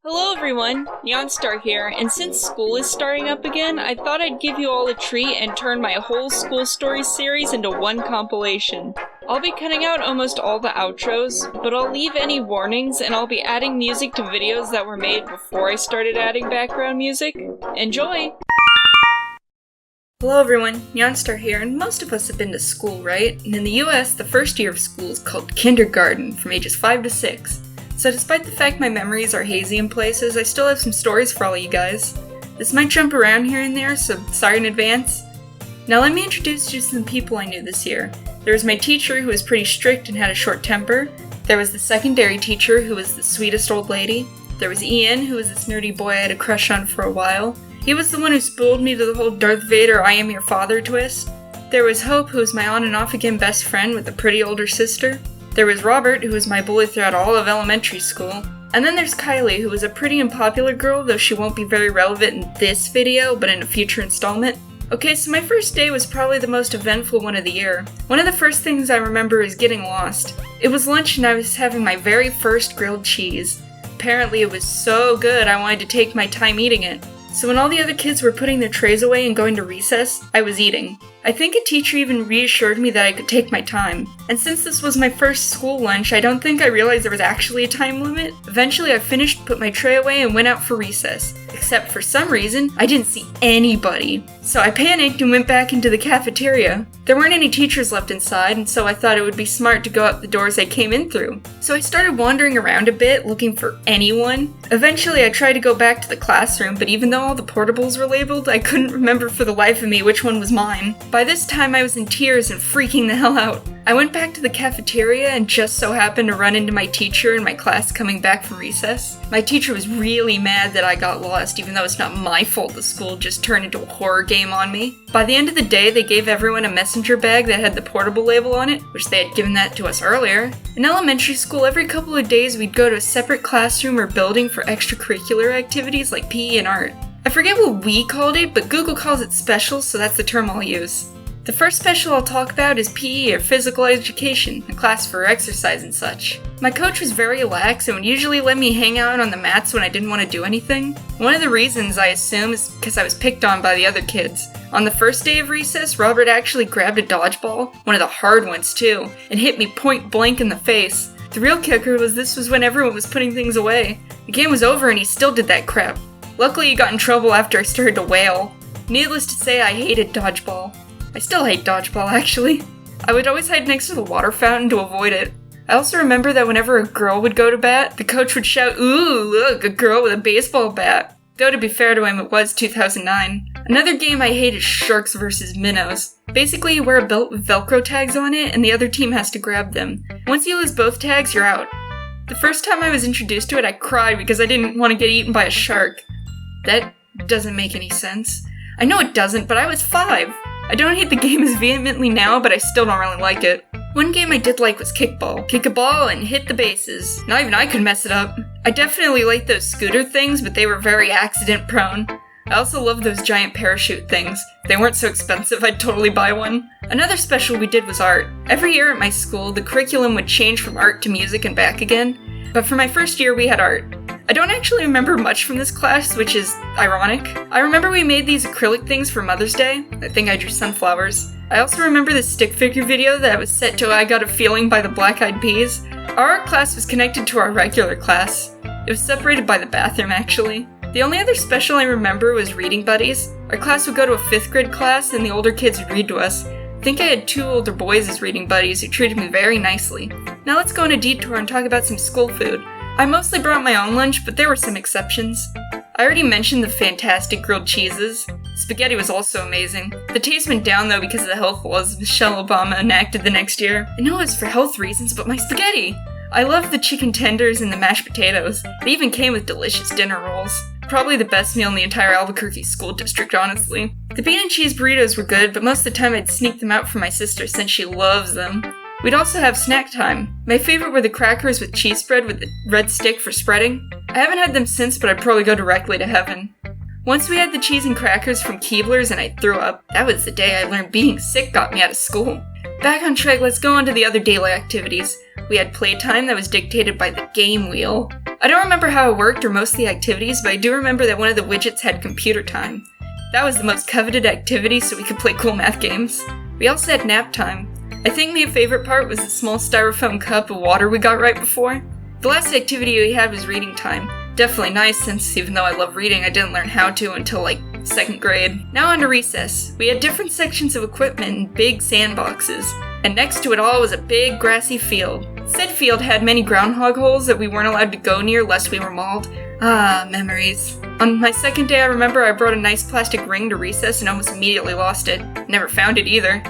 Hello everyone, Neonstar here, and since school is starting up again, I thought I'd give you all a treat and turn my whole school stories series into one compilation. I'll be cutting out almost all the outros, but I'll leave any warnings and I'll be adding music to videos that were made before I started adding background music. Enjoy! Hello everyone, Neonstar here, and most of us have been to school, right? And in the US, the first year of school is called kindergarten, from ages 5 to 6. So despite the fact my memories are hazy in places, I still have some stories for all of you guys. This might jump around here and there, so sorry in advance. Now let me introduce you to some people I knew this year. There was my teacher who was pretty strict and had a short temper. There was the secondary teacher who was the sweetest old lady. There was Ian, who was this nerdy boy I had a crush on for a while. He was the one who spooled me to the whole Darth Vader I am your father twist. There was Hope, who was my on and off again best friend with a pretty older sister. There was Robert, who was my bully throughout all of elementary school. And then there's Kylie, who was a pretty unpopular girl, though she won't be very relevant in this video, but in a future installment. Okay, so my first day was probably the most eventful one of the year. One of the first things I remember is getting lost. It was lunch and I was having my very first grilled cheese. Apparently it was so good I wanted to take my time eating it. So when all the other kids were putting their trays away and going to recess, I was eating. I think a teacher even reassured me that I could take my time. And since this was my first school lunch, I don't think I realized there was actually a time limit. Eventually I finished, put my tray away, and went out for recess. Except for some reason, I didn't see anybody. So I panicked and went back into the cafeteria. There weren't any teachers left inside, and so I thought it would be smart to go out the doors I came in through. So I started wandering around a bit, looking for anyone. Eventually I tried to go back to the classroom, but even though all the portables were labeled, I couldn't remember for the life of me which one was mine. By this time I was in tears and freaking the hell out. I went back to the cafeteria and just so happened to run into my teacher in my class coming back from recess. My teacher was really mad that I got lost, even though it's not my fault the school just turned into a horror game on me. By the end of the day, they gave everyone a messenger bag that had the portable label on it, which they had given that to us earlier. In elementary school, every couple of days we'd go to a separate classroom or building for extracurricular activities like PE and art. I forget what we called it, but Google calls it special, so that's the term I'll use. The first special I'll talk about is PE, or physical education, a class for exercise and such. My coach was very lax and would usually let me hang out on the mats when I didn't want to do anything. One of the reasons, I assume, is because I was picked on by the other kids. On the first day of recess, Robert actually grabbed a dodgeball, one of the hard ones too, and hit me point blank in the face. The real kicker was this was when everyone was putting things away. The game was over and he still did that crap. Luckily he got in trouble after I started to wail. Needless to say, I hated dodgeball. I still hate dodgeball, actually. I would always hide next to the water fountain to avoid it. I also remember that whenever a girl would go to bat, the coach would shout, "Ooh, look, a girl with a baseball bat." Though to be fair to him, it was 2009. Another game I hate is Sharks vs. Minnows. Basically, you wear a belt with Velcro tags on it, and the other team has to grab them. Once you lose both tags, you're out. The first time I was introduced to it, I cried because I didn't want to get eaten by a shark. That doesn't make any sense. I know it doesn't, but I was 5. I don't hate the game as vehemently now, but I still don't really like it. One game I did like was kickball. Kick a ball and hit the bases. Not even I could mess it up. I definitely liked those scooter things, but they were very accident prone. I also loved those giant parachute things. If they weren't so expensive, I'd totally buy one. Another special we did was art. Every year at my school, the curriculum would change from art to music and back again. But for my first year, we had art. I don't actually remember much from this class, which is ironic. I remember we made these acrylic things for Mother's Day. I think I drew sunflowers. I also remember the stick figure video that was set to I Got a Feeling by the Black Eyed Peas. Our art class was connected to our regular class. It was separated by the bathroom, actually. The only other special I remember was reading buddies. Our class would go to a 5th grade class and the older kids would read to us. I think I had 2 older boys as reading buddies who treated me very nicely. Now let's go on a detour and talk about some school food. I mostly brought my own lunch, but there were some exceptions. I already mentioned the fantastic grilled cheeses. Spaghetti was also amazing. The taste went down though because of the health laws Michelle Obama enacted the next year. I know it's for health reasons, but my spaghetti! I loved the chicken tenders and the mashed potatoes. They even came with delicious dinner rolls. Probably the best meal in the entire Albuquerque school district, honestly. The bean and cheese burritos were good, but most of the time I'd sneak them out for my sister since she loves them. We'd also have snack time. My favorite were the crackers with cheese spread with the red stick for spreading. I haven't had them since, but I'd probably go directly to heaven. Once we had the cheese and crackers from Keebler's and I threw up. That was the day I learned being sick got me out of school. Back on track, let's go on to the other daily activities. we had playtime that was dictated by the game wheel. I don't remember how it worked or most of the activities, but I do remember that one of the widgets had computer time. That was the most coveted activity so we could play cool math games. We also had nap time. I think my favorite part was the small styrofoam cup of water we got right before. The last activity we had was reading time. Definitely nice since even though I love reading, I didn't learn how to until like 2nd grade. Now on to recess. We had different sections of equipment and big sandboxes, and next to it all was a big grassy field. Said field had many groundhog holes that we weren't allowed to go near lest we were mauled. Ah, memories. On my 2nd day I remember I brought a nice plastic ring to recess and almost immediately lost it. Never found it either.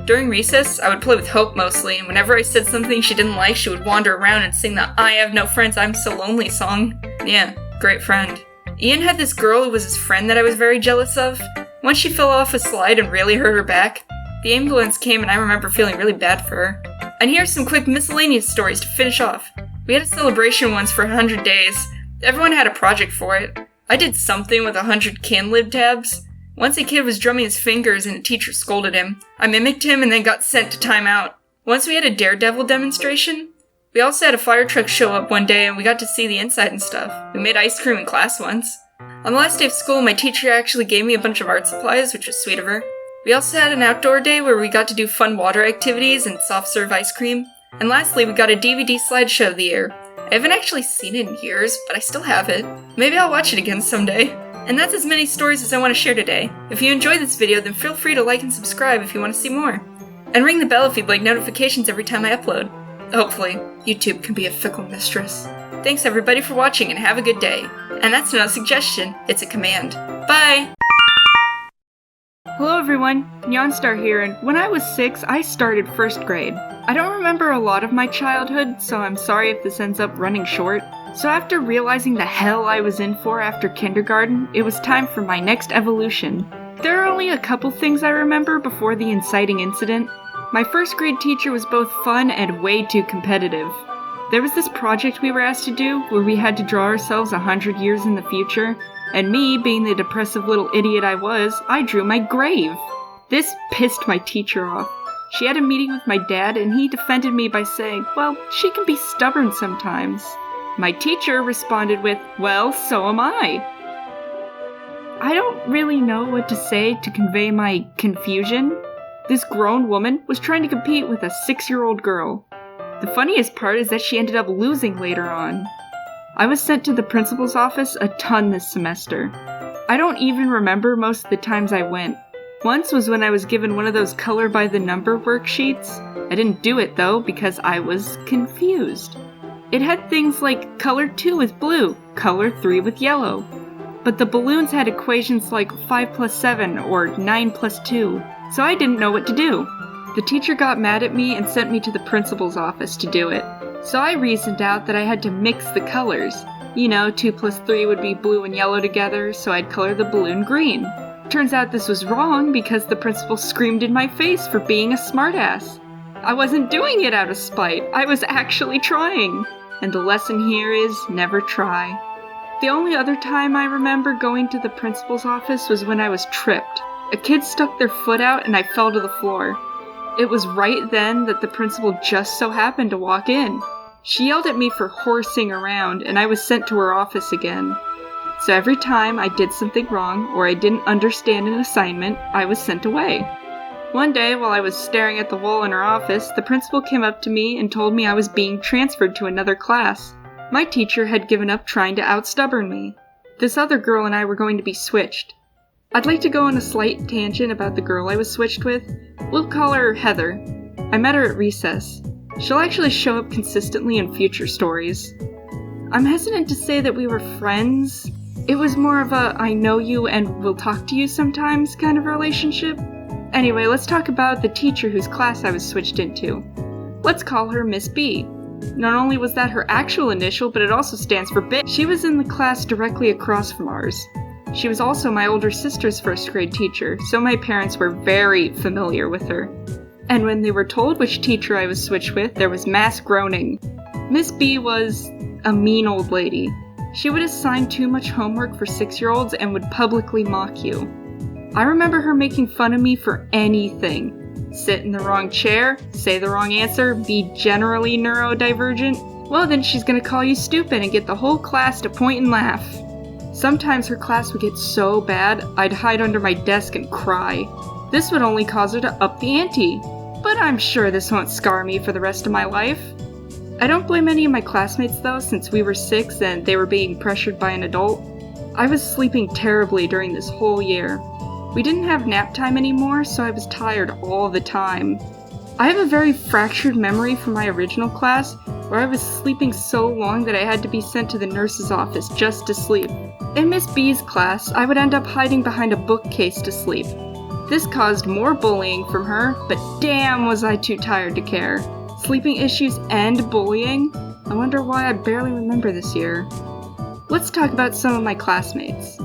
During recess, I would play with Hope mostly, and whenever I said something she didn't like, she would wander around and sing the I have no friends, I'm so lonely song. Yeah, great friend. Ian had this girl who was his friend that I was very jealous of. Once she fell off a slide and really hurt her back. The ambulance came and I remember feeling really bad for her. And here's some quick miscellaneous stories to finish off. We had a celebration once for 100 days. Everyone had a project for it. I did something with 100 can lib tabs. Once a kid was drumming his fingers and a teacher scolded him. I mimicked him and then got sent to timeout. Once we had a daredevil demonstration. We also had a fire truck show up one day and we got to see the inside and stuff. We made ice cream in class once. On the last day of school, my teacher actually gave me a bunch of art supplies, which was sweet of her. We also had an outdoor day where we got to do fun water activities and soft serve ice cream. And lastly, we got a DVD slideshow of the year. I haven't actually seen it in years, but I still have it. Maybe I'll watch it again someday. And that's as many stories as I want to share today. If you enjoyed this video, then feel free to like and subscribe if you want to see more. And ring the bell if you'd like notifications every time I upload. Hopefully, YouTube can be a fickle mistress. Thanks everybody for watching and have a good day. And that's not a suggestion, it's a command. Bye! Hello everyone, Yonstar here, and when I was 6, I started 1st grade. I don't remember a lot of my childhood, so I'm sorry if this ends up running short. So after realizing the hell I was in for after kindergarten, it was time for my next evolution. There are only a couple things I remember before the inciting incident. My 1st grade teacher was both fun and way too competitive. There was this project we were asked to do where we had to draw ourselves 100 years in the future, and me, being the depressive little idiot I was, I drew my grave. This pissed my teacher off. She had a meeting with my dad and he defended me by saying, well, she can be stubborn sometimes. My teacher responded with, well, so am I. I don't really know what to say to convey my confusion. This grown woman was trying to compete with a 6-year-old girl. The funniest part is that she ended up losing later on. I was sent to the principal's office a ton this semester. I don't even remember most of the times I went. Once was when I was given one of those color by the number worksheets. I didn't do it though because I was confused. It had things like color 2 with blue, color 3 with yellow. But the balloons had equations like 5 plus 7 or 9 plus 2, so I didn't know what to do. The teacher got mad at me and sent me to the principal's office to do it. So I reasoned out that I had to mix the colors. You know, 2 plus 3 would be blue and yellow together, so I'd color the balloon green. Turns out this was wrong because the principal screamed in my face for being a smartass. I wasn't doing it out of spite, I was actually trying. And the lesson here is never try. The only other time I remember going to the principal's office was when I was tripped. A kid stuck their foot out and I fell to the floor. It was right then that the principal just so happened to walk in. She yelled at me for horsing around and I was sent to her office again. So every time I did something wrong or I didn't understand an assignment, I was sent away. One day, while I was staring at the wall in her office, the principal came up to me and told me I was being transferred to another class. My teacher had given up trying to out-stubborn me. This other girl and I were going to be switched. I'd like to go on a slight tangent about the girl I was switched with. We'll call her Heather. I met her at recess. She'll actually show up consistently in future stories. I'm hesitant to say that we were friends. It was more of a I know you and will talk to you sometimes kind of relationship. Anyway, let's talk about the teacher whose class I was switched into. Let's call her Miss B. Not only was that her actual initial, but it also stands for bitch. She was in the class directly across from ours. She was also my older sister's 1st grade teacher, so my parents were very familiar with her. And when they were told which teacher I was switched with, there was mass groaning. Miss B was a mean old lady. She would assign too much homework for 6-year-olds and would publicly mock you. I remember her making fun of me for anything. sit in the wrong chair, say the wrong answer, be generally neurodivergent, well then she's gonna call you stupid and get the whole class to point and laugh. Sometimes her class would get so bad, I'd hide under my desk and cry. This would only cause her to up the ante, but I'm sure this won't scar me for the rest of my life. I don't blame any of my classmates though, since we were 6 and they were being pressured by an adult. I was sleeping terribly during this whole year. We didn't have nap time anymore, so I was tired all the time. I have a very fractured memory from my original class, where I was sleeping so long that I had to be sent to the nurse's office just to sleep. In Miss B's class, I would end up hiding behind a bookcase to sleep. This caused more bullying from her, but damn was I too tired to care. Sleeping issues and bullying? I wonder why I barely remember this year. Let's talk about some of my classmates.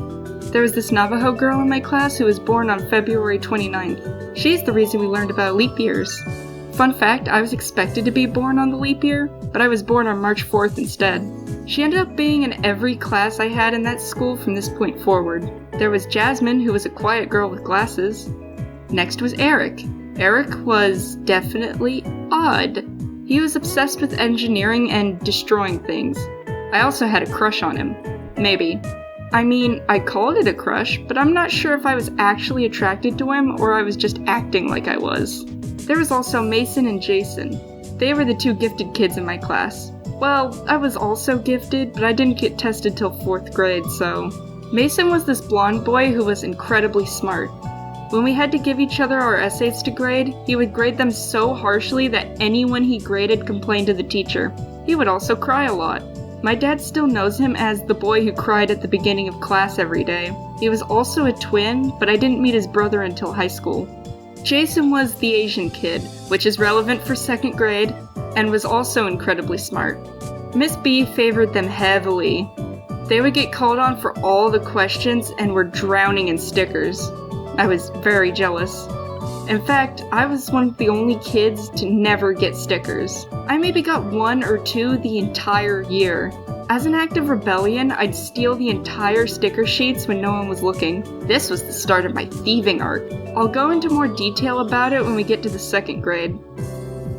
There was this Navajo girl in my class who was born on February 29th. She's the reason we learned about leap years. Fun fact, I was expected to be born on the leap year, but I was born on March 4th instead. She ended up being in every class I had in that school from this point forward. There was Jasmine, who was a quiet girl with glasses. Next was Eric. Eric was definitely odd. He was obsessed with engineering and destroying things. I also had a crush on him. Maybe. I mean, I called it a crush, but I'm not sure if I was actually attracted to him or I was just acting like I was. There was also Mason and Jason. They were the 2 gifted kids in my class. Well, I was also gifted, but I didn't get tested till 4th grade, so... Mason was this blonde boy who was incredibly smart. When we had to give each other our essays to grade, he would grade them so harshly that anyone he graded complained to the teacher. He would also cry a lot. My dad still knows him as the boy who cried at the beginning of class every day. He was also a twin, but I didn't meet his brother until high school. Jason was the Asian kid, which is relevant for 2nd grade, and was also incredibly smart. Miss B favored them heavily. They would get called on for all the questions and were drowning in stickers. I was very jealous. In fact, I was one of the only kids to never get stickers. I maybe got 1 or 2 the entire year. As an act of rebellion, I'd steal the entire sticker sheets when no one was looking. This was the start of my thieving arc. I'll go into more detail about it when we get to the 2nd grade.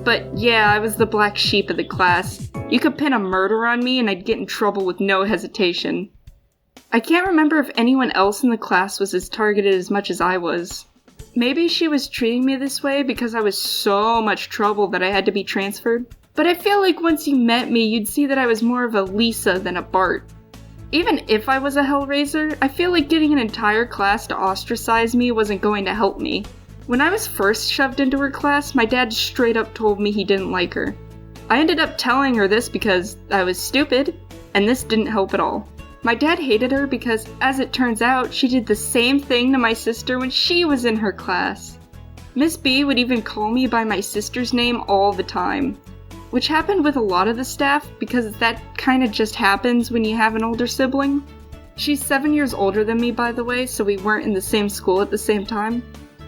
But yeah, I was the black sheep of the class. You could pin a murder on me and I'd get in trouble with no hesitation. I can't remember if anyone else in the class was as targeted as much as I was. Maybe she was treating me this way because I was so much trouble that I had to be transferred. But I feel like once you met me, you'd see that I was more of a Lisa than a Bart. Even if I was a Hellraiser, I feel like getting an entire class to ostracize me wasn't going to help me. When I was first shoved into her class, my dad straight up told me he didn't like her. I ended up telling her this because I was stupid, and this didn't help at all. My dad hated her because, as it turns out, she did the same thing to my sister when she was in her class. Miss B would even call me by my sister's name all the time, which happened with a lot of the staff because that kinda just happens when you have an older sibling. She's 7 years older than me, by the way, so we weren't in the same school at the same time.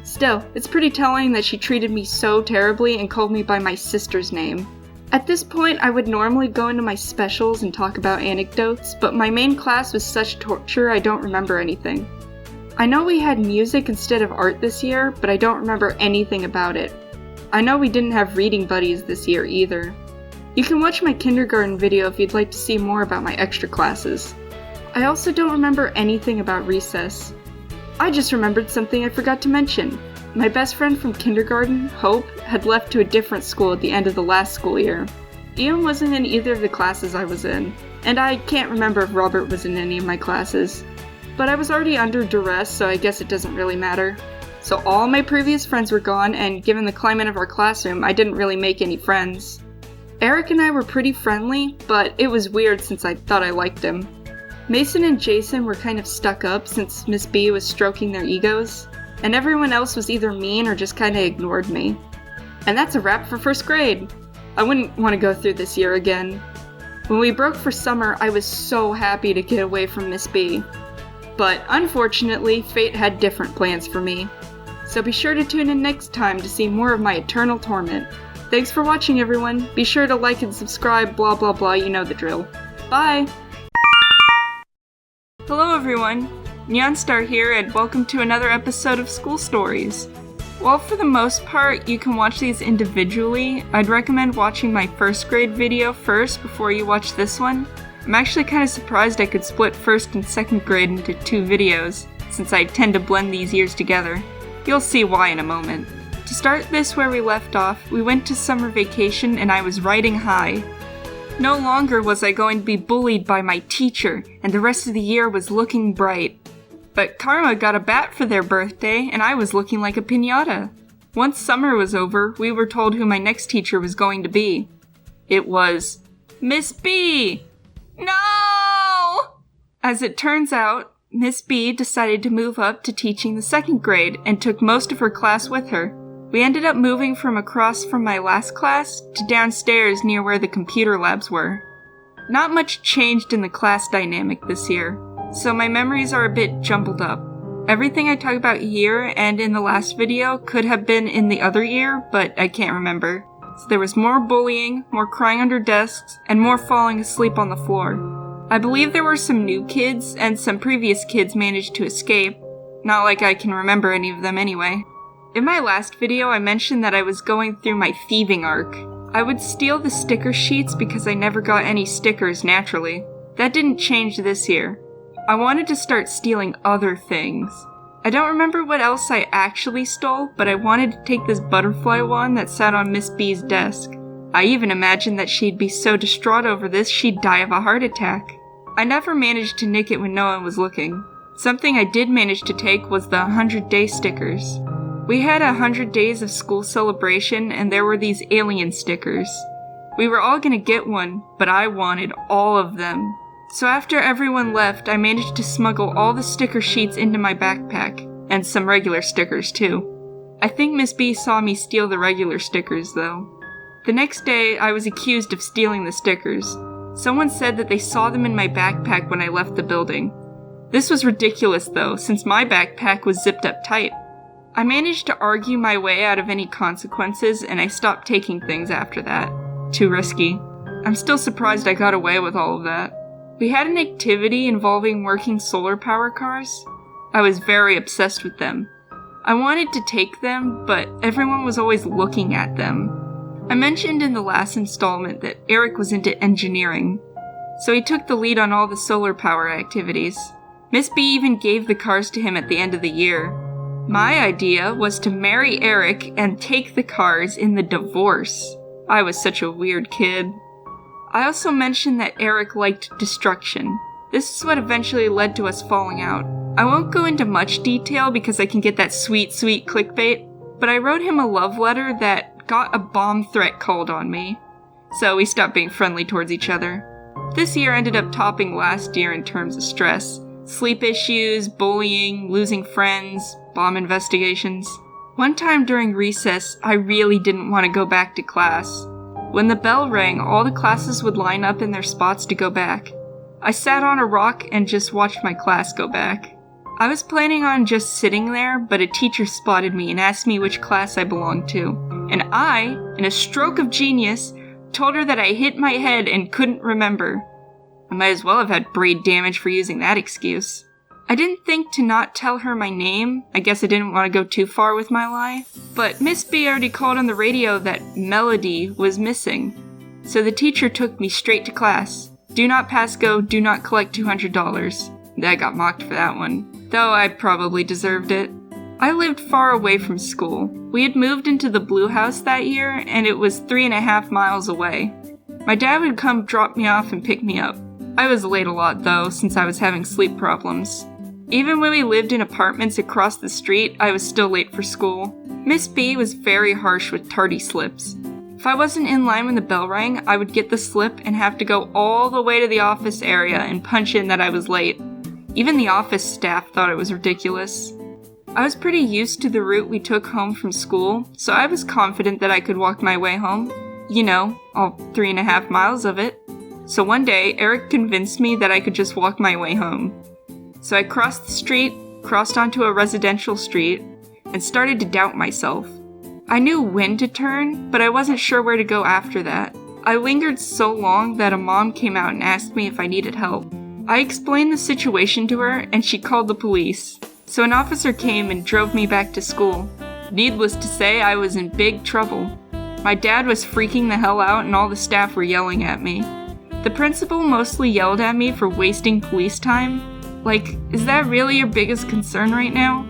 Still, it's pretty telling that she treated me so terribly and called me by my sister's name. At this point, I would normally go into my specials and talk about anecdotes, but my main class was such torture I don't remember anything. I know we had music instead of art this year, but I don't remember anything about it. I know we didn't have reading buddies this year either. You can watch my kindergarten video if you'd like to see more about my extra classes. I also don't remember anything about recess. I just remembered something I forgot to mention. My best friend from kindergarten, Hope, had left to a different school at the end of the last school year. Ian wasn't in either of the classes I was in, and I can't remember if Robert was in any of my classes. But I was already under duress, so I guess it doesn't really matter. So all my previous friends were gone, and given the climate of our classroom, I didn't really make any friends. Eric and I were pretty friendly, but it was weird since I thought I liked him. Mason and Jason were kind of stuck up since Miss B was stroking their egos, and everyone else was either mean or just kinda ignored me. And that's a wrap for 1st grade. I wouldn't want to go through this year again. When we broke for summer, I was so happy to get away from Miss B. But unfortunately, fate had different plans for me. So be sure to tune in next time to see more of my eternal torment. Thanks for watching, everyone. Be sure to like and subscribe, blah blah blah, you know the drill. Bye! Hello everyone, Neonstar here and welcome to another episode of School Stories. While for the most part you can watch these individually, I'd recommend watching my first grade video first before you watch this one. I'm actually kind of surprised I could split first and second grade into 2 videos, since I tend to blend these years together. You'll see why in a moment. To start this where we left off, we went to summer vacation and I was riding high. No longer was I going to be bullied by my teacher, and the rest of the year was looking bright. But Karma got a bat for their birthday, and I was looking like a piñata. Once summer was over, we were told who my next teacher was going to be. It was Miss B! No! As it turns out, Miss B decided to move up to teaching the second grade and took most of her class with her. We ended up moving from across from my last class to downstairs near where the computer labs were. Not much changed in the class dynamic this year, so my memories are a bit jumbled up. Everything I talk about here and in the last video could have been in the other year, but I can't remember. So there was more bullying, more crying under desks, and more falling asleep on the floor. I believe there were some new kids, and some previous kids managed to escape. Not like I can remember any of them anyway. In my last video I mentioned that I was going through my thieving arc. I would steal the sticker sheets because I never got any stickers naturally. That didn't change this year. I wanted to start stealing other things. I don't remember what else I actually stole, but I wanted to take this butterfly wand that sat on Miss B's desk. I even imagined that she'd be so distraught over this she'd die of a heart attack. I never managed to nick it when no one was looking. Something I did manage to take was the 100-day stickers. We had 100 days of school celebration and there were these alien stickers. We were all gonna get one, but I wanted all of them. So after everyone left, I managed to smuggle all the sticker sheets into my backpack, and some regular stickers too. I think Miss B saw me steal the regular stickers though. The next day, I was accused of stealing the stickers. Someone said that they saw them in my backpack when I left the building. This was ridiculous though, since my backpack was zipped up tight. I managed to argue my way out of any consequences, and I stopped taking things after that. Too risky. I'm still surprised I got away with all of that. We had an activity involving working solar power cars. I was very obsessed with them. I wanted to take them, but everyone was always looking at them. I mentioned in the last installment that Eric was into engineering, so he took the lead on all the solar power activities. Miss B even gave the cars to him at the end of the year. My idea was to marry Eric and take the cars in the divorce. I was such a weird kid. I also mentioned that Eric liked destruction. This is what eventually led to us falling out. I won't go into much detail because I can get that sweet clickbait, but I wrote him a love letter that got a bomb threat called on me. So we stopped being friendly towards each other. This year ended up topping last year in terms of stress. Sleep issues, bullying, losing friends, bomb investigations. One time during recess, I really didn't want to go back to class. When the bell rang, all the classes would line up in their spots to go back. I sat on a rock and just watched my class go back. I was planning on just sitting there, but a teacher spotted me and asked me which class I belonged to. And I, in a stroke of genius, told her that I hit my head and couldn't remember. I might as well have had brain damage for using that excuse. I didn't think to not tell her my name. I guess I didn't want to go too far with my lie. But Miss B already called on the radio that Melody was missing. So the teacher took me straight to class. Do not pass go, do not collect $200. I got mocked for that one, though I probably deserved it. I lived far away from school. We had moved into the Blue House that year, and it was 3.5 miles away. My dad would come drop me off and pick me up. I was late a lot though, since I was having sleep problems. Even when we lived in apartments across the street, I was still late for school. Miss B was very harsh with tardy slips. If I wasn't in line when the bell rang, I would get the slip and have to go all the way to the office area and punch in that I was late. Even the office staff thought it was ridiculous. I was pretty used to the route we took home from school, so I was confident that I could walk my way home. You know, all 3.5 miles of it. So one day, Eric convinced me that I could just walk my way home. So I crossed the street, crossed onto a residential street, and started to doubt myself. I knew when to turn, but I wasn't sure where to go after that. I lingered so long that a mom came out and asked me if I needed help. I explained the situation to her, and she called the police. So an officer came and drove me back to school. Needless to say, I was in big trouble. My dad was freaking the hell out and all the staff were yelling at me. The principal mostly yelled at me for wasting police time. Like, is that really your biggest concern right now?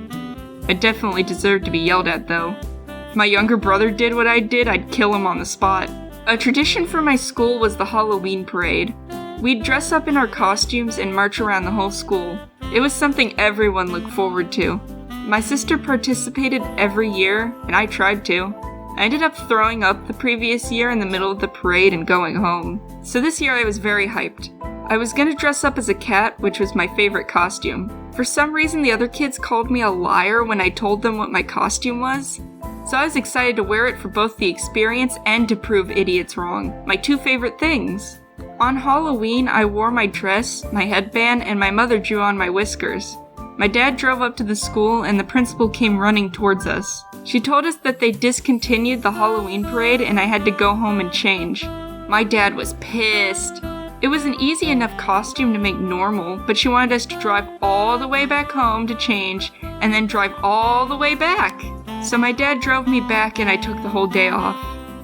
I definitely deserved to be yelled at though. If my younger brother did what I did, I'd kill him on the spot. A tradition for my school was the Halloween parade. We'd dress up in our costumes and march around the whole school. It was something everyone looked forward to. My sister participated every year, and I tried to. I ended up throwing up the previous year in the middle of the parade and going home. So this year I was very hyped. I was gonna dress up as a cat, which was my favorite costume. For some reason the other kids called me a liar when I told them what my costume was. So I was excited to wear it for both the experience and to prove idiots wrong. My two favorite things. On Halloween, I wore my dress, my headband, and my mother drew on my whiskers. My dad drove up to the school and the principal came running towards us. She told us that they discontinued the Halloween parade and I had to go home and change. My dad was pissed. It was an easy enough costume to make normal, but she wanted us to drive all the way back home to change and then drive all the way back. So my dad drove me back and I took the whole day off.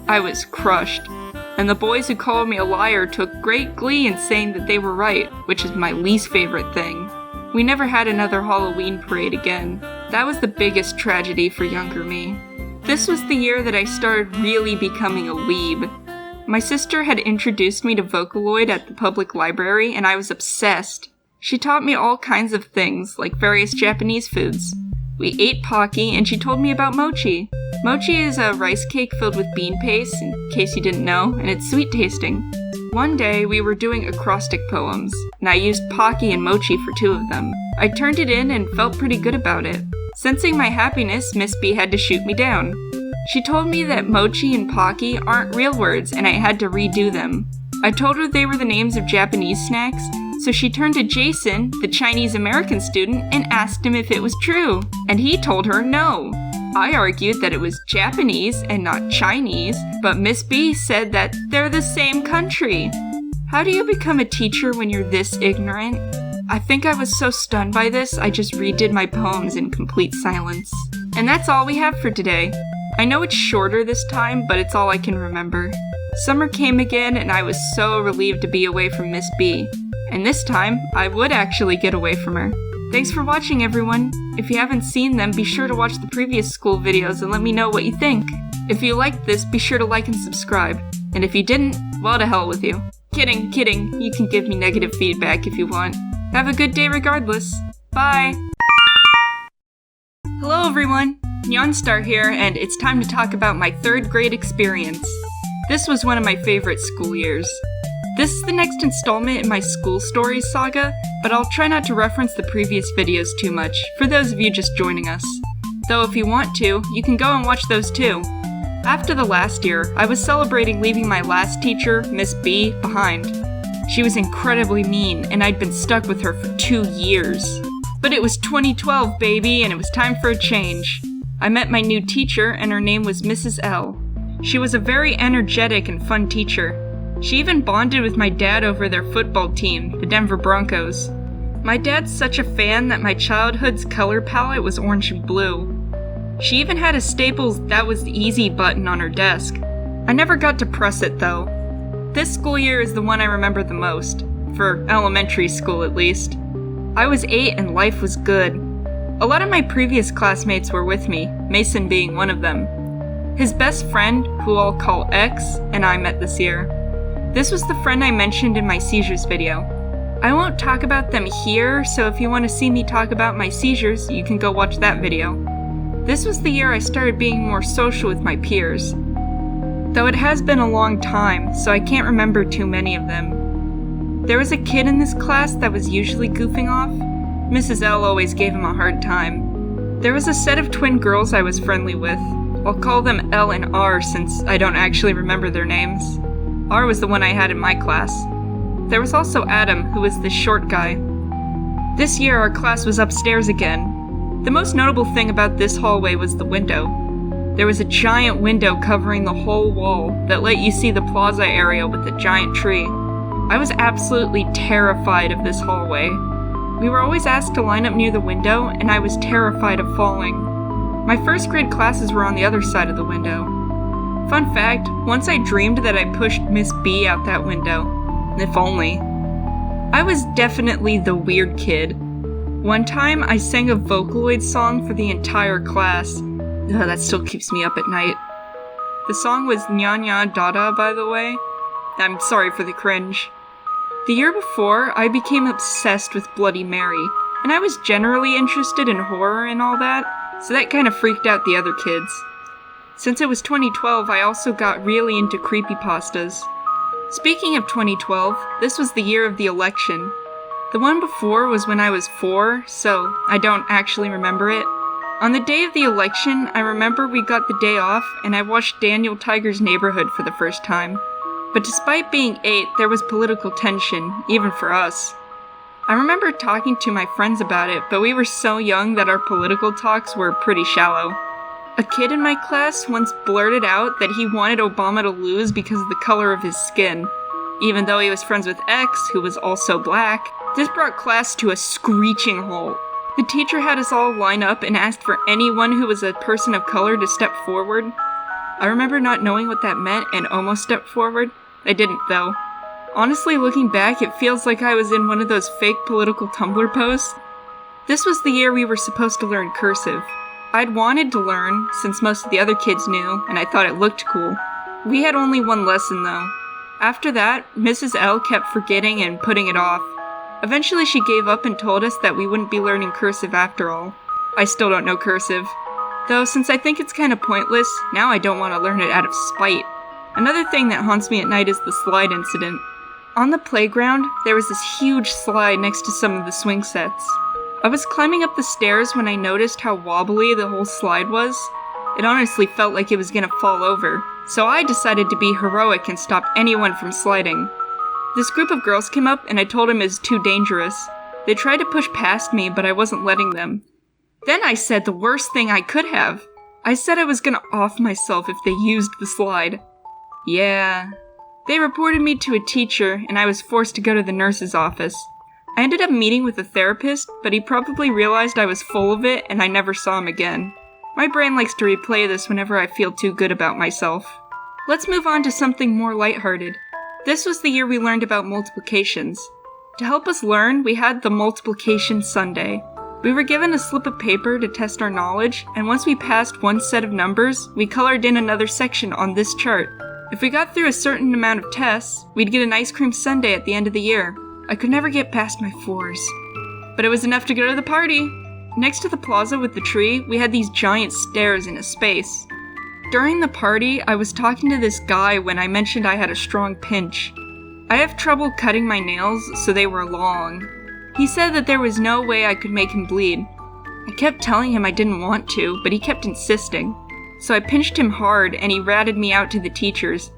I was crushed. And the boys who called me a liar took great glee in saying that they were right, which is my least favorite thing. We never had another Halloween parade again. That was the biggest tragedy for younger me. This was the year that I started really becoming a weeb. My sister had introduced me to Vocaloid at the public library and I was obsessed. She taught me all kinds of things, like various Japanese foods. We ate Pocky and she told me about mochi. Mochi is a rice cake filled with bean paste, in case you didn't know, and it's sweet tasting. One day, we were doing acrostic poems, and I used Pocky and mochi for two of them. I turned it in and felt pretty good about it. Sensing my happiness, Miss B had to shoot me down. She told me that mochi and Pocky aren't real words and I had to redo them. I told her they were the names of Japanese snacks, so she turned to Jason, the Chinese-American student, and asked him if it was true. And he told her no. I argued that it was Japanese and not Chinese, but Miss B said that they're the same country. How do you become a teacher when you're this ignorant? I think I was so stunned by this, I just redid my poems in complete silence. And that's all we have for today. I know it's shorter this time, but it's all I can remember. Summer came again, and I was so relieved to be away from Miss B. And this time, I would actually get away from her. Thanks for watching, everyone. If you haven't seen them, be sure to watch the previous school videos and let me know what you think. If you liked this, be sure to like and subscribe. And if you didn't, well, to hell with you. Kidding. You can give me negative feedback if you want. Have a good day regardless. Bye! Hello, everyone. Nyonstar here, and it's time to talk about my 3rd grade experience. This was one of my favorite school years. This is the next installment in my school stories saga, but I'll try not to reference the previous videos too much, for those of you just joining us. Though if you want to, you can go and watch those too. After the last year, I was celebrating leaving my last teacher, Miss B, behind. She was incredibly mean, and I'd been stuck with her for 2 years. But it was 2012, baby, and it was time for a change. I met my new teacher, and her name was Mrs. L. She was a very energetic and fun teacher. She even bonded with my dad over their football team, the Denver Broncos. My dad's such a fan that my childhood's color palette was orange and blue. She even had a Staples "That Was Easy" button on her desk. I never got to press it though. This school year is the one I remember the most, for elementary school at least. I was 8 and life was good. A lot of my previous classmates were with me, Mason being one of them. His best friend, who I'll call X, and I met this year. This was the friend I mentioned in my seizures video. I won't talk about them here, so if you want to see me talk about my seizures, you can go watch that video. This was the year I started being more social with my peers. Though it has been a long time, so I can't remember too many of them. There was a kid in this class that was usually goofing off. Mrs. L always gave him a hard time. There was a set of twin girls I was friendly with. I'll call them L and R since I don't actually remember their names. R was the one I had in my class. There was also Adam, who was the short guy. This year our class was upstairs again. The most notable thing about this hallway was the window. There was a giant window covering the whole wall that let you see the plaza area with the giant tree. I was absolutely terrified of this hallway. We were always asked to line up near the window, and I was terrified of falling. My first grade classes were on the other side of the window. Fun fact, once I dreamed that I pushed Miss B out that window. If only. I was definitely the weird kid. One time, I sang a Vocaloid song for the entire class. Ugh, that still keeps me up at night. The song was Nya Nya Dada, by the way. I'm sorry for the cringe. The year before, I became obsessed with Bloody Mary, and I was generally interested in horror and all that, so that kind of freaked out the other kids. Since it was 2012, I also got really into creepypastas. Speaking of 2012, this was the year of the election. The one before was when I was 4, so I don't actually remember it. On the day of the election, I remember we got the day off, and I watched Daniel Tiger's Neighborhood for the first time. But despite being 8, there was political tension, even for us. I remember talking to my friends about it, but we were so young that our political talks were pretty shallow. A kid in my class once blurted out that he wanted Obama to lose because of the color of his skin. Even though he was friends with X, who was also black, this brought class to a screeching halt. The teacher had us all line up and asked for anyone who was a person of color to step forward. I remember not knowing what that meant and almost stepped forward. I didn't, though. Honestly, looking back, it feels like I was in one of those fake political Tumblr posts. This was the year we were supposed to learn cursive. I'd wanted to learn, since most of the other kids knew, and I thought it looked cool. We had only one lesson, though. After that, Mrs. L kept forgetting and putting it off. Eventually she gave up and told us that we wouldn't be learning cursive after all. I still don't know cursive. Though, since I think it's kinda pointless, now I don't want to learn it out of spite. Another thing that haunts me at night is the slide incident. On the playground, there was this huge slide next to some of the swing sets. I was climbing up the stairs when I noticed how wobbly the whole slide was. It honestly felt like it was gonna fall over, so I decided to be heroic and stop anyone from sliding. This group of girls came up and I told them it was too dangerous. They tried to push past me, but I wasn't letting them. Then I said the worst thing I could have. I said I was gonna off myself if they used the slide. Yeah. They reported me to a teacher, and I was forced to go to the nurse's office. I ended up meeting with a therapist, but he probably realized I was full of it, and I never saw him again. My brain likes to replay this whenever I feel too good about myself. Let's move on to something more lighthearted. This was the year we learned about multiplications. To help us learn, we had the Multiplication Sunday. We were given a slip of paper to test our knowledge, and once we passed one set of numbers, we colored in another section on this chart. If we got through a certain amount of tests, we'd get an ice cream sundae at the end of the year. I could never get past my 4s. But it was enough to go to the party! Next to the plaza with the tree, we had these giant stairs in a space. During the party, I was talking to this guy when I mentioned I had a strong pinch. I have trouble cutting my nails, so they were long. He said that there was no way I could make him bleed. I kept telling him I didn't want to, but he kept insisting. So I pinched him hard, and he ratted me out to the teachers.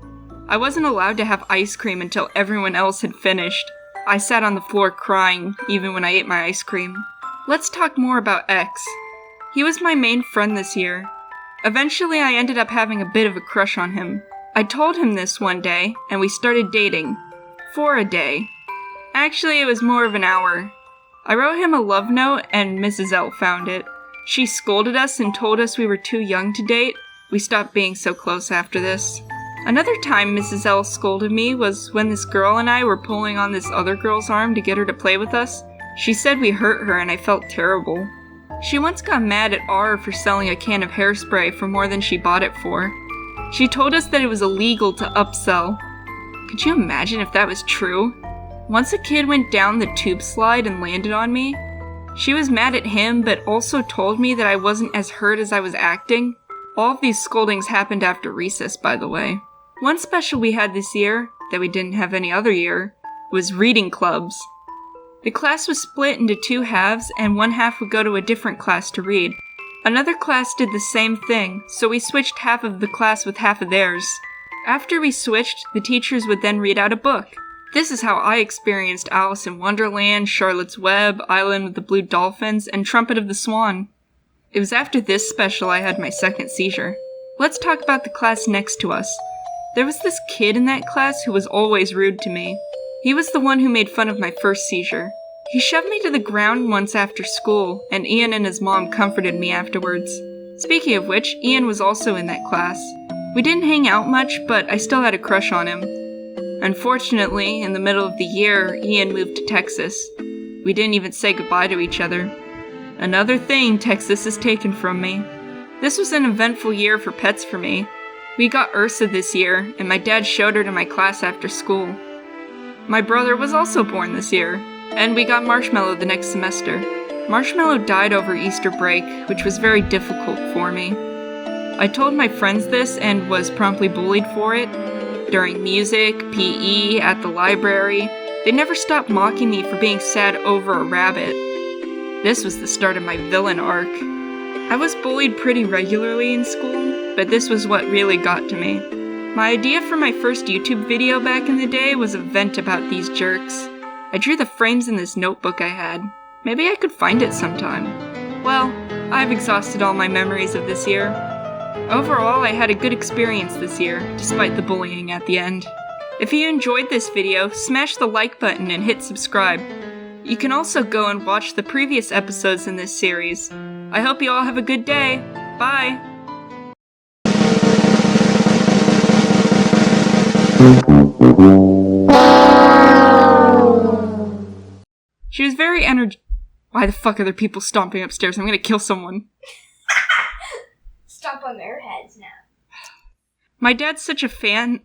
I wasn't allowed to have ice cream until everyone else had finished. I sat on the floor crying, even when I ate my ice cream. Let's talk more about X. He was my main friend this year. Eventually, I ended up having a bit of a crush on him. I told him this one day, and we started dating. For a day. Actually, it was more of an hour. I wrote him a love note, and Mrs. L found it. She scolded us and told us we were too young to date. We stopped being so close after this. Another time Mrs. L scolded me was when this girl and I were pulling on this other girl's arm to get her to play with us. She said we hurt her and I felt terrible. She once got mad at R for selling a can of hairspray for more than she bought it for. She told us that it was illegal to upsell. Could you imagine if that was true? Once a kid went down the tube slide and landed on me. She was mad at him, but also told me that I wasn't as hurt as I was acting. All of these scoldings happened after recess, by the way. One special we had this year, that we didn't have any other year, was reading clubs. The class was split into 2 halves, and one half would go to a different class to read. Another class did the same thing, so we switched half of the class with half of theirs. After we switched, the teachers would then read out a book. This is how I experienced Alice in Wonderland, Charlotte's Web, Island with the Blue Dolphins, and Trumpet of the Swan. It was after this special I had my second seizure. Let's talk about the class next to us. There was this kid in that class who was always rude to me. He was the one who made fun of my first seizure. He shoved me to the ground once after school, and Ian and his mom comforted me afterwards. Speaking of which, Ian was also in that class. We didn't hang out much, but I still had a crush on him. Unfortunately, in the middle of the year, Ian moved to Texas. We didn't even say goodbye to each other. Another thing Texas has taken from me. This was an eventful year for pets for me. We got Ursa this year, and my dad showed her to my class after school. My brother was also born this year, and we got Marshmallow the next semester. Marshmallow died over Easter break, which was very difficult for me. I told my friends this and was promptly bullied for it. During music, PE, at the library, they never stopped mocking me for being sad over a rabbit. This was the start of my villain arc. I was bullied pretty regularly in school, but this was what really got to me. My idea for my first YouTube video back in the day was a vent about these jerks. I drew the frames in this notebook I had. Maybe I could find it sometime. Well, I've exhausted all my memories of this year. Overall, I had a good experience this year, despite the bullying at the end. If you enjoyed this video, smash the like button and hit subscribe. You can also go and watch the previous episodes in this series. I hope you all have a good day. Bye! She was very Why the fuck are there people stomping upstairs? I'm gonna kill someone. Stomp on their heads now. My dad's such a fan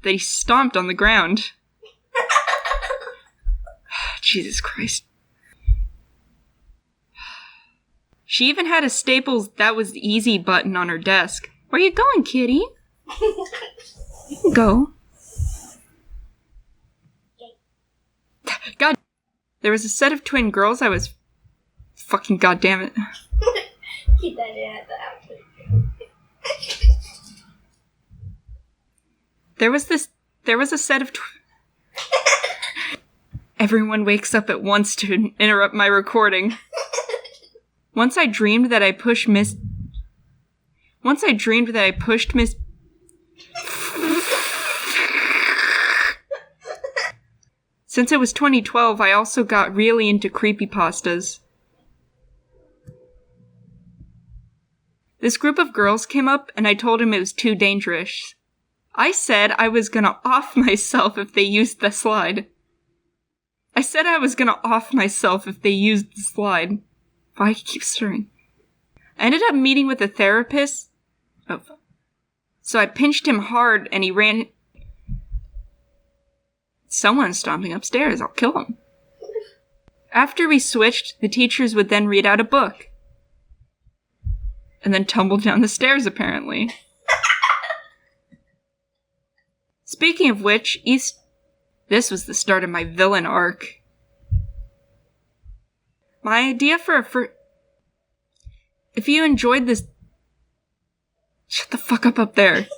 that he stomped on the ground. Jesus Christ. She even had a Staples "that was easy" button on her desk. Where you going, kitty? You can go. God. There was a set of twin girls I was... Fucking goddammit. Keep that in at the outfit. There was a set of Everyone wakes up at once to interrupt my recording. Once I dreamed that I pushed Miss... Since it was 2012, I also got really into creepypastas. This group of girls came up, and I told him it was too dangerous. I said I was gonna off myself if they used the slide. Why I keep stirring? I ended up meeting with a therapist. Oh, so I pinched him hard, and he ran... Someone's stomping upstairs. I'll kill him. After we switched, the teachers would then read out a book. And then tumble down the stairs, apparently. Speaking of which, this was the start of my villain arc. My idea for if you enjoyed this... Shut the fuck up there.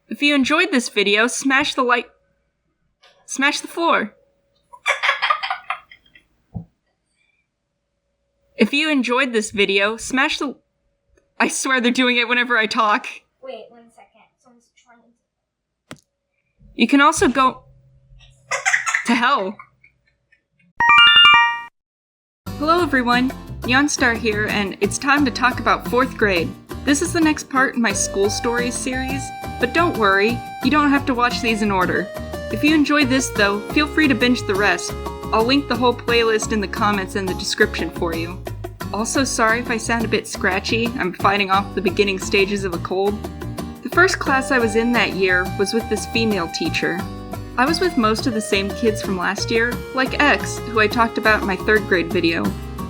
If you enjoyed this video, smash the floor. If you enjoyed this video, smash the... I swear they're doing it whenever I talk. Wait, 1 second. Someone's trying to... You can also go... to hell. Hello everyone, Neonstar here, and it's time to talk about 4th grade. This is the next part in my school stories series, but don't worry, you don't have to watch these in order. If you enjoyed this though, feel free to binge the rest. I'll link the whole playlist in the comments and the description for you. Also, sorry if I sound a bit scratchy, I'm fighting off the beginning stages of a cold. The first class I was in that year was with this female teacher. I was with most of the same kids from last year, like X, who I talked about in my 3rd grade video.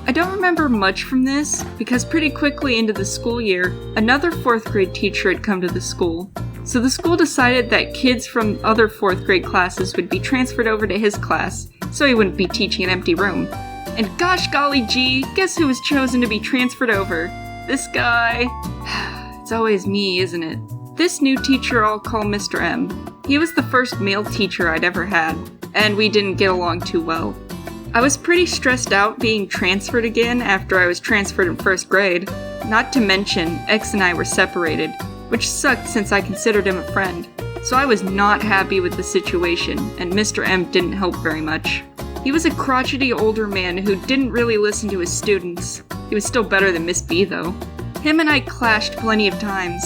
I don't remember much from this, because pretty quickly into the school year, another 4th grade teacher had come to the school. So the school decided that kids from other 4th grade classes would be transferred over to his class, so he wouldn't be teaching an empty room. And gosh golly gee, guess who was chosen to be transferred over? This guy. It's always me, isn't it? This new teacher I'll call Mr. M. He was the first male teacher I'd ever had, and we didn't get along too well. I was pretty stressed out being transferred again after I was transferred in 1st grade. Not to mention, X and I were separated, which sucked since I considered him a friend. So I was not happy with the situation, and Mr. M didn't help very much. He was a crotchety older man who didn't really listen to his students. He was still better than Miss B, though. Him and I clashed plenty of times.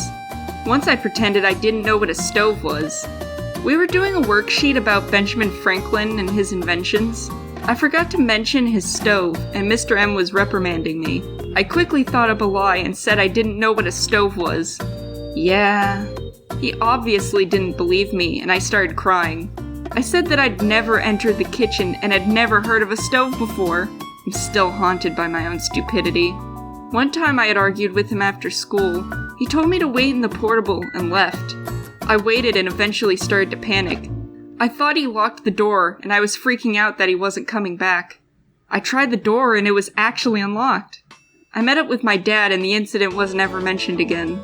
Once I pretended I didn't know what a stove was. We were doing a worksheet about Benjamin Franklin and his inventions. I forgot to mention his stove, and Mr. M was reprimanding me. I quickly thought up a lie and said I didn't know what a stove was. Yeah. He obviously didn't believe me, and I started crying. I said that I'd never entered the kitchen and had never heard of a stove before. I'm still haunted by my own stupidity. One time I had argued with him after school. He told me to wait in the portable and left. I waited and eventually started to panic. I thought he locked the door, and I was freaking out that he wasn't coming back. I tried the door and it was actually unlocked. I met up with my dad and the incident wasn't ever mentioned again.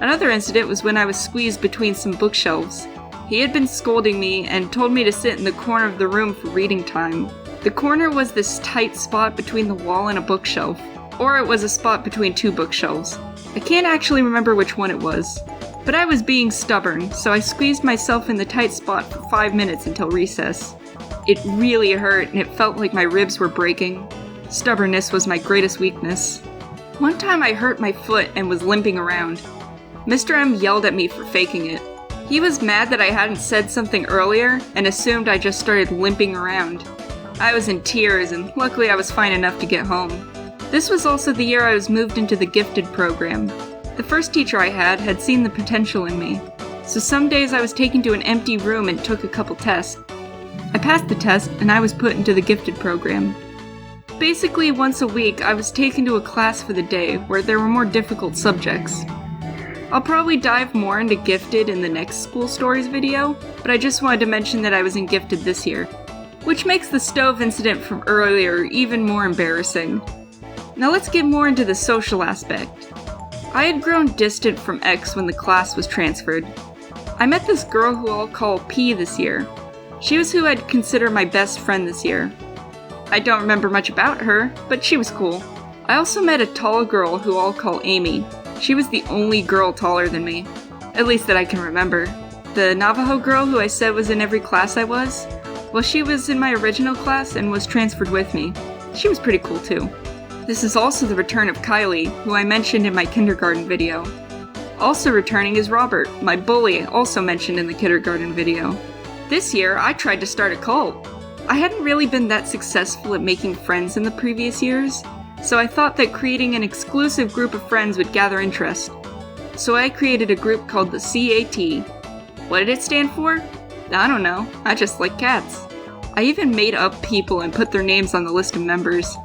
Another incident was when I was squeezed between some bookshelves. He had been scolding me and told me to sit in the corner of the room for reading time. The corner was this tight spot between the wall and a bookshelf, or it was a spot between two bookshelves. I can't actually remember which one it was. But I was being stubborn, so I squeezed myself in the tight spot for 5 minutes until recess. It really hurt and it felt like my ribs were breaking. Stubbornness was my greatest weakness. One time I hurt my foot and was limping around. Mr. M yelled at me for faking it. He was mad that I hadn't said something earlier and assumed I just started limping around. I was in tears and luckily I was fine enough to get home. This was also the year I was moved into the gifted program. The first teacher I had seen the potential in me, so some days I was taken to an empty room and took a couple tests. I passed the test and I was put into the gifted program. Basically, once a week I was taken to a class for the day where there were more difficult subjects. I'll probably dive more into gifted in the next school stories video, but I just wanted to mention that I was in gifted this year, which makes the stove incident from earlier even more embarrassing. Now let's get more into the social aspect. I had grown distant from X when the class was transferred. I met this girl who I'll call P this year. She was who I'd consider my best friend this year. I don't remember much about her, but she was cool. I also met a tall girl who I'll call Amy. She was the only girl taller than me, at least that I can remember. The Navajo girl who I said was in every class I was, well, she was in my original class and was transferred with me. She was pretty cool too. This is also the return of Kylie, who I mentioned in my kindergarten video. Also returning is Robert, my bully, also mentioned in the kindergarten video. This year, I tried to start a cult. I hadn't really been that successful at making friends in the previous years, so I thought that creating an exclusive group of friends would gather interest. So I created a group called the CAT. What did it stand for? I don't know, I just like cats. I even made up people and put their names on the list of members.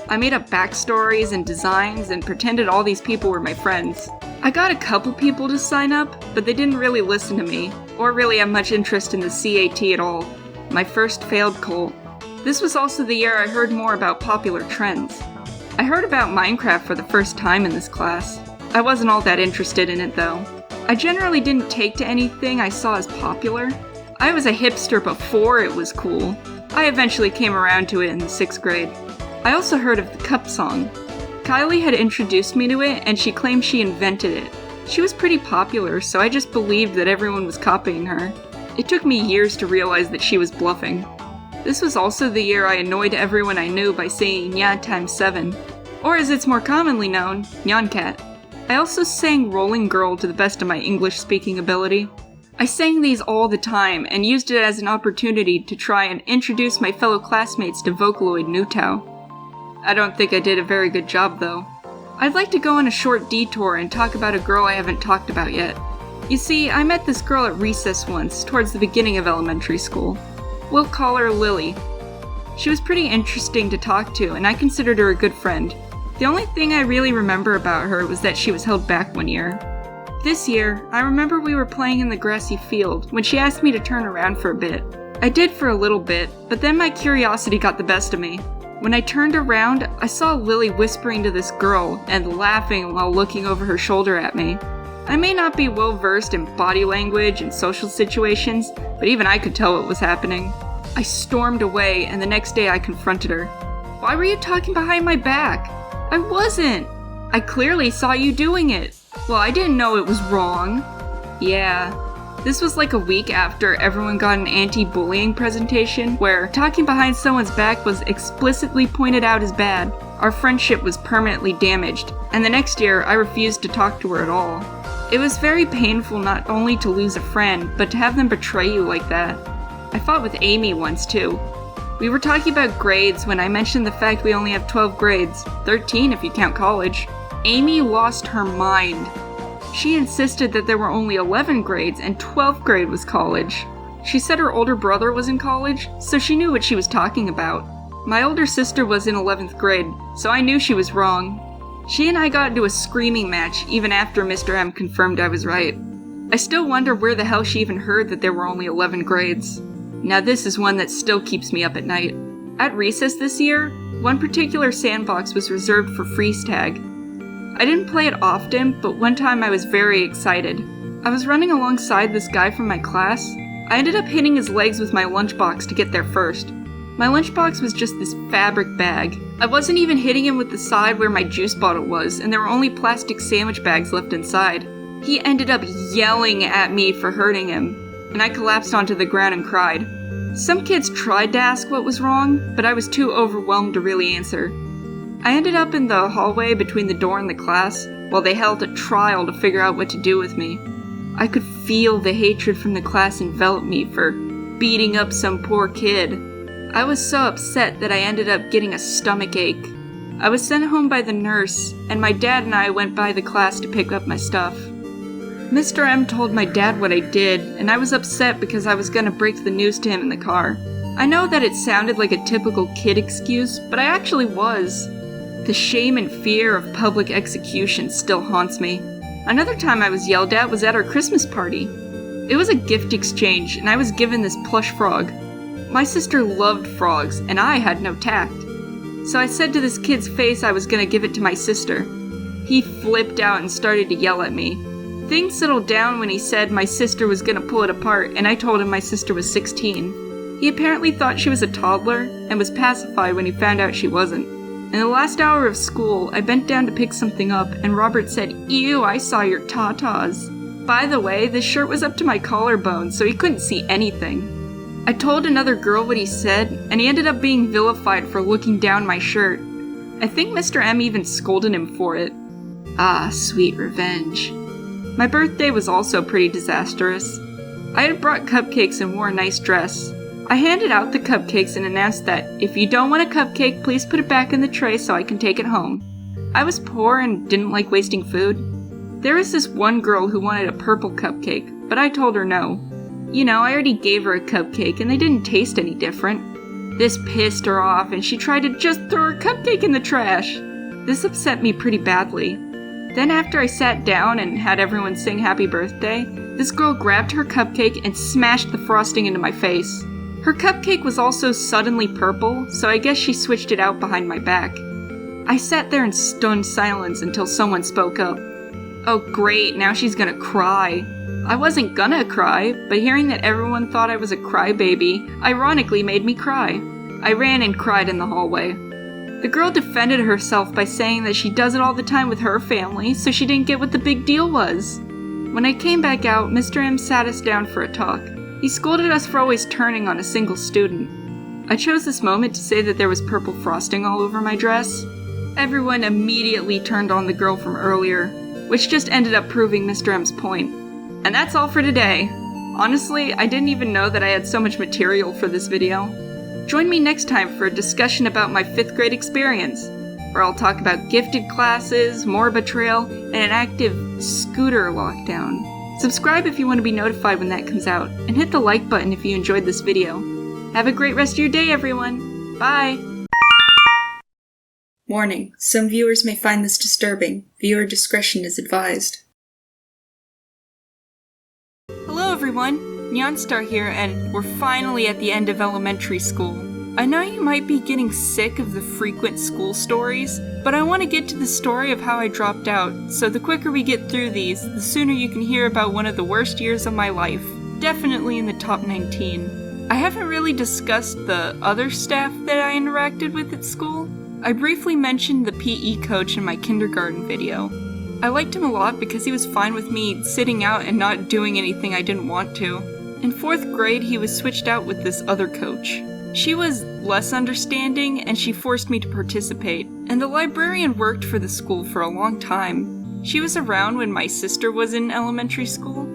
I made up backstories and designs and pretended all these people were my friends. I got a couple people to sign up, but they didn't really listen to me, or really have much interest in the CAT at all. My first failed cult. This was also the year I heard more about popular trends. I heard about Minecraft for the first time in this class. I wasn't all that interested in it though. I generally didn't take to anything I saw as popular. I was a hipster before it was cool. I eventually came around to it in the 6th grade. I also heard of the cup song. Kylie had introduced me to it and she claimed she invented it. She was pretty popular, so I just believed that everyone was copying her. It took me years to realize that she was bluffing. This was also the year I annoyed everyone I knew by saying "nya times 7, or as it's more commonly known, Nyancat. I also sang Rolling Girl to the best of my English-speaking ability. I sang these all the time and used it as an opportunity to try and introduce my fellow classmates to Vocaloid Newtow. I don't think I did a very good job though. I'd like to go on a short detour and talk about a girl I haven't talked about yet. You see, I met this girl at recess once, towards the beginning of elementary school. We'll call her Lily. She was pretty interesting to talk to, and I considered her a good friend. The only thing I really remember about her was that she was held back one year. This year, I remember we were playing in the grassy field when she asked me to turn around for a bit. I did for a little bit, but then my curiosity got the best of me. When I turned around, I saw Lily whispering to this girl and laughing while looking over her shoulder at me. I may not be well versed in body language and social situations, but even I could tell what was happening. I stormed away, and the next day I confronted her. "Why were you talking behind my back?" "I wasn't. I clearly saw you doing it." "Well, I didn't know it was wrong." "Yeah." This was like a week after everyone got an anti-bullying presentation where talking behind someone's back was explicitly pointed out as bad. Our friendship was permanently damaged, and the next year I refused to talk to her at all. It was very painful not only to lose a friend, but to have them betray you like that. I fought with Amy once too. We were talking about grades when I mentioned the fact we only have 12 grades, 13 if you count college. Amy lost her mind. She insisted that there were only 11 grades and 12th grade was college. She said her older brother was in college, so she knew what she was talking about. My older sister was in 11th grade, so I knew she was wrong. She and I got into a screaming match even after Mr. M confirmed I was right. I still wonder where the hell she even heard that there were only 11 grades. Now this is one that still keeps me up at night. At recess this year, one particular sandbox was reserved for freeze tag. I didn't play it often, but one time I was very excited. I was running alongside this guy from my class. I ended up hitting his legs with my lunchbox to get there first. My lunchbox was just this fabric bag. I wasn't even hitting him with the side where my juice bottle was, and there were only plastic sandwich bags left inside. He ended up yelling at me for hurting him, and I collapsed onto the ground and cried. Some kids tried to ask what was wrong, but I was too overwhelmed to really answer. I ended up in the hallway between the door and the class, while they held a trial to figure out what to do with me. I could feel the hatred from the class envelop me for beating up some poor kid. I was so upset that I ended up getting a stomach ache. I was sent home by the nurse, and my dad and I went by the class to pick up my stuff. Mr. M told my dad what I did, and I was upset because I was gonna break the news to him in the car. I know that it sounded like a typical kid excuse, but I actually was. The shame and fear of public execution still haunts me. Another time I was yelled at was at our Christmas party. It was a gift exchange, and I was given this plush frog. My sister loved frogs, and I had no tact. So I said to this kid's face I was gonna give it to my sister. He flipped out and started to yell at me. Things settled down when he said my sister was gonna pull it apart, and I told him my sister was 16. He apparently thought she was a toddler, and was pacified when he found out she wasn't. In the last hour of school, I bent down to pick something up, and Robert said, "Ew, I saw your tatas." By the way, this shirt was up to my collarbone, so he couldn't see anything. I told another girl what he said, and he ended up being vilified for looking down my shirt. I think Mr. M even scolded him for it. Ah, sweet revenge. My birthday was also pretty disastrous. I had brought cupcakes and wore a nice dress. I handed out the cupcakes and announced that, if you don't want a cupcake, please put it back in the tray so I can take it home. I was poor and didn't like wasting food. There was this one girl who wanted a purple cupcake, but I told her no. You know, I already gave her a cupcake and they didn't taste any different. This pissed her off and she tried to just throw her cupcake in the trash. This upset me pretty badly. Then after I sat down and had everyone sing happy birthday, this girl grabbed her cupcake and smashed the frosting into my face. Her cupcake was also suddenly purple, so I guess she switched it out behind my back. I sat there in stunned silence until someone spoke up. Oh great, now she's gonna cry. I wasn't gonna cry, but hearing that everyone thought I was a crybaby ironically made me cry. I ran and cried in the hallway. The girl defended herself by saying that she does it all the time with her family, so she didn't get what the big deal was. When I came back out, Mr. M sat us down for a talk. He scolded us for always turning on a single student. I chose this moment to say that there was purple frosting all over my dress. Everyone immediately turned on the girl from earlier, which just ended up proving Mr. M's point. And that's all for today. Honestly, I didn't even know that I had so much material for this video. Join me next time for a discussion about my 5th grade experience, where I'll talk about gifted classes, more betrayal, and an active scooter lockdown. Subscribe if you want to be notified when that comes out, and hit the like button if you enjoyed this video. Have a great rest of your day, everyone! Bye! Warning, some viewers may find this disturbing. Viewer discretion is advised. Hello everyone, Nyonstar here, and we're finally at the end of elementary school. I know you might be getting sick of the frequent school stories, but I want to get to the story of how I dropped out, so the quicker we get through these, the sooner you can hear about one of the worst years of my life. Definitely in the top 19. I haven't really discussed the other staff that I interacted with at school. I briefly mentioned the PE coach in my kindergarten video. I liked him a lot because he was fine with me sitting out and not doing anything I didn't want to. In 4th grade, he was switched out with this other coach. She was less understanding, and she forced me to participate, and the librarian worked for the school for a long time. She was around when my sister was in elementary school.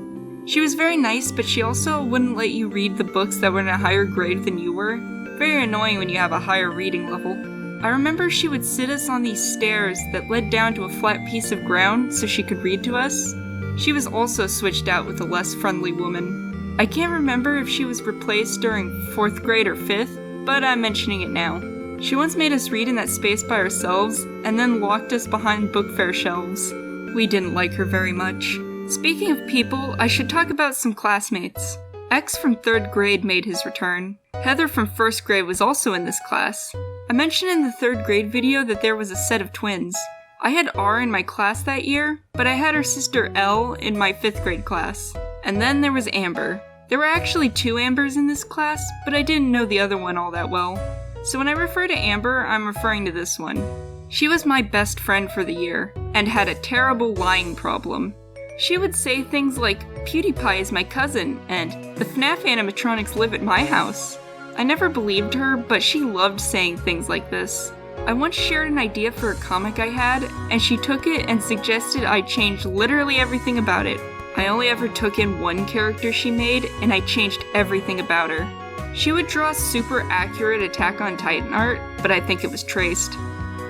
She was very nice, but she also wouldn't let you read the books that were in a higher grade than you were. Very annoying when you have a higher reading level. I remember she would sit us on these stairs that led down to a flat piece of ground so she could read to us. She was also switched out with a less friendly woman. I can't remember if she was replaced during 4th grade or 5th, but I'm mentioning it now. She once made us read in that space by ourselves, and then locked us behind book fair shelves. We didn't like her very much. Speaking of people, I should talk about some classmates. X from 3rd grade made his return. Heather from 1st grade was also in this class. I mentioned in the 3rd grade video that there was a set of twins. I had R in my class that year, but I had her sister L in my 5th grade class. And then there was Amber. There were actually 2 Ambers in this class, but I didn't know the other one all that well. So when I refer to Amber, I'm referring to this one. She was my best friend for the year, and had a terrible lying problem. She would say things like, "PewDiePie is my cousin," and "the FNAF animatronics live at my house." I never believed her, but she loved saying things like this. I once shared an idea for a comic I had, and she took it and suggested I change literally everything about it. I only ever took in one character she made, and I changed everything about her. She would draw super accurate Attack on Titan art, but I think it was traced.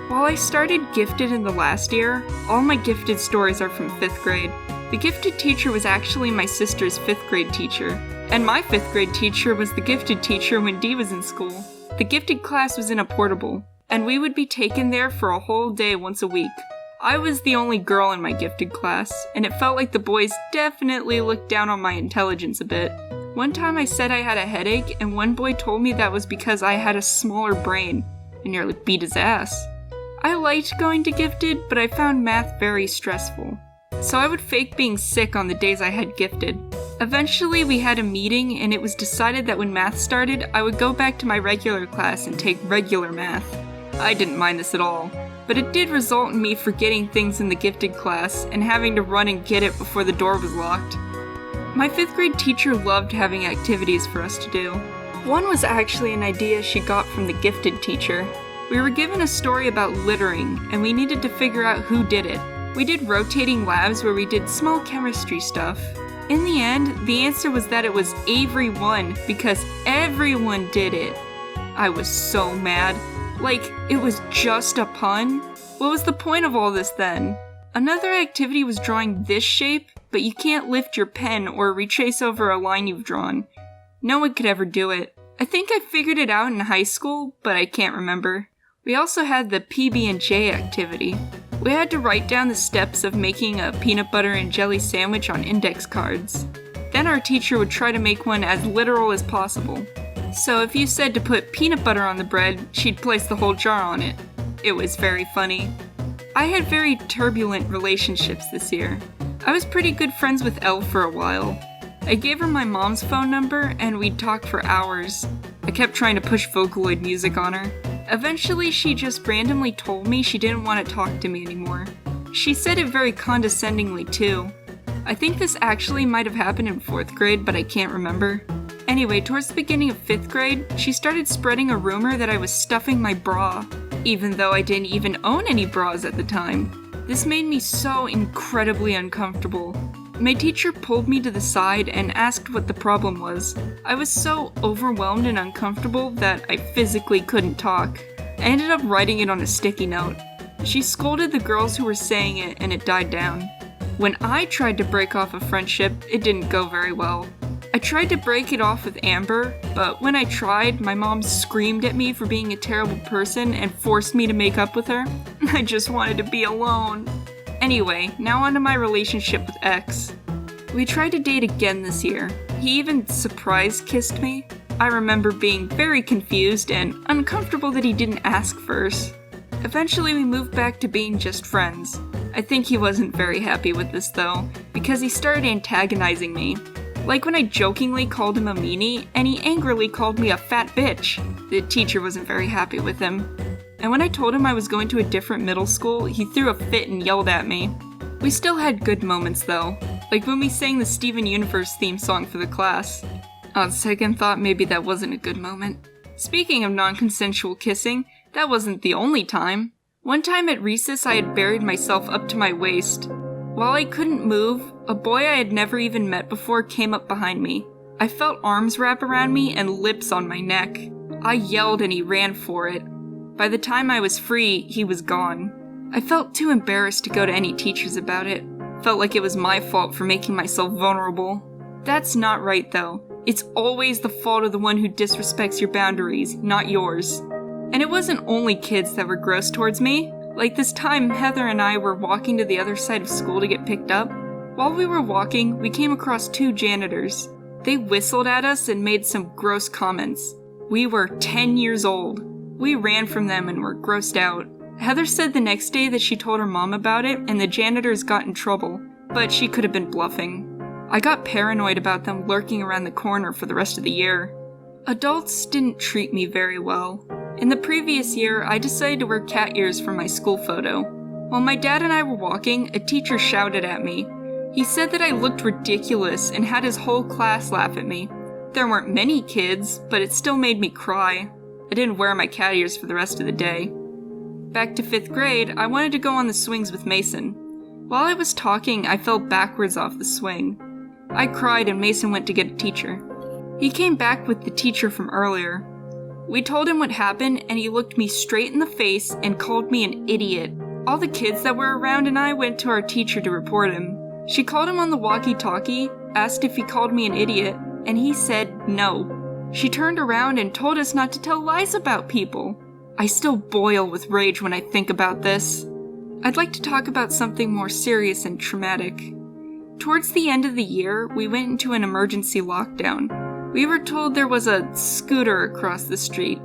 While I started Gifted in the last year, all my Gifted stories are from 5th grade. The Gifted teacher was actually my sister's 5th grade teacher, and my 5th grade teacher was the Gifted teacher when Dee was in school. The Gifted class was in a portable, and we would be taken there for a whole day once a week. I was the only girl in my Gifted class, and it felt like the boys definitely looked down on my intelligence a bit. One time I said I had a headache, and one boy told me that was because I had a smaller brain, and nearly beat his ass. I liked going to Gifted, but I found math very stressful. So I would fake being sick on the days I had Gifted. Eventually we had a meeting, and it was decided that when math started, I would go back to my regular class and take regular math. I didn't mind this at all, but it did result in me forgetting things in the Gifted class and having to run and get it before the door was locked. My 5th grade teacher loved having activities for us to do. One was actually an idea she got from the Gifted teacher. We were given a story about littering, and we needed to figure out who did it. We did rotating labs where we did small chemistry stuff. In the end, the answer was that it was Avery won because everyone did it. I was so mad. Like, it was just a pun? What was the point of all this then? Another activity was drawing this shape, but you can't lift your pen or retrace over a line you've drawn. No one could ever do it. I think I figured it out in high school, but I can't remember. We also had the PB&J activity. We had to write down the steps of making a peanut butter and jelly sandwich on index cards. Then our teacher would try to make one as literal as possible. So if you said to put peanut butter on the bread, she'd place the whole jar on it. It was very funny. I had very turbulent relationships this year. I was pretty good friends with Elle for a while. I gave her my mom's phone number and we'd talk for hours. I kept trying to push Vocaloid music on her. Eventually, she just randomly told me she didn't want to talk to me anymore. She said it very condescendingly, too. I think this actually might have happened in 4th grade, but I can't remember. Anyway, towards the beginning of 5th grade, she started spreading a rumor that I was stuffing my bra, even though I didn't even own any bras at the time. This made me so incredibly uncomfortable. My teacher pulled me to the side and asked what the problem was. I was so overwhelmed and uncomfortable that I physically couldn't talk. I ended up writing it on a sticky note. She scolded the girls who were saying it and it died down. When I tried to break off a friendship, it didn't go very well. I tried to break it off with Amber, but when I tried, my mom screamed at me for being a terrible person and forced me to make up with her. I just wanted to be alone. Anyway, now onto my relationship with X. We tried to date again this year. He even surprise kissed me. I remember being very confused and uncomfortable that he didn't ask first. Eventually we moved back to being just friends. I think he wasn't very happy with this though, because he started antagonizing me. Like when I jokingly called him a meanie, and he angrily called me a fat bitch. The teacher wasn't very happy with him. And when I told him I was going to a different middle school, he threw a fit and yelled at me. We still had good moments though, like when we sang the Steven Universe theme song for the class. On second thought, maybe that wasn't a good moment. Speaking of non-consensual kissing, that wasn't the only time. One time at recess I had buried myself up to my waist. While I couldn't move, a boy I had never even met before came up behind me. I felt arms wrap around me and lips on my neck. I yelled and he ran for it. By the time I was free, he was gone. I felt too embarrassed to go to any teachers about it. Felt like it was my fault for making myself vulnerable. That's not right though. It's always the fault of the one who disrespects your boundaries, not yours. And it wasn't only kids that were gross towards me. Like this time, Heather and I were walking to the other side of school to get picked up. While we were walking, we came across 2 janitors. They whistled at us and made some gross comments. We were 10 years old. We ran from them and were grossed out. Heather said the next day that she told her mom about it and the janitors got in trouble, but she could have been bluffing. I got paranoid about them lurking around the corner for the rest of the year. Adults didn't treat me very well. In the previous year, I decided to wear cat ears for my school photo. While my dad and I were walking, a teacher shouted at me. He said that I looked ridiculous and had his whole class laugh at me. There weren't many kids, but it still made me cry. I didn't wear my cat ears for the rest of the day. Back to 5th grade, I wanted to go on the swings with Mason. While I was talking, I fell backwards off the swing. I cried and Mason went to get a teacher. He came back with the teacher from earlier. We told him what happened and he looked me straight in the face and called me an idiot. All the kids that were around and I went to our teacher to report him. She called him on the walkie-talkie, asked if he called me an idiot, and he said no. She turned around and told us not to tell lies about people. I still boil with rage when I think about this. I'd like to talk about something more serious and traumatic. Towards the end of the year, we went into an emergency lockdown. We were told there was a scooter across the street.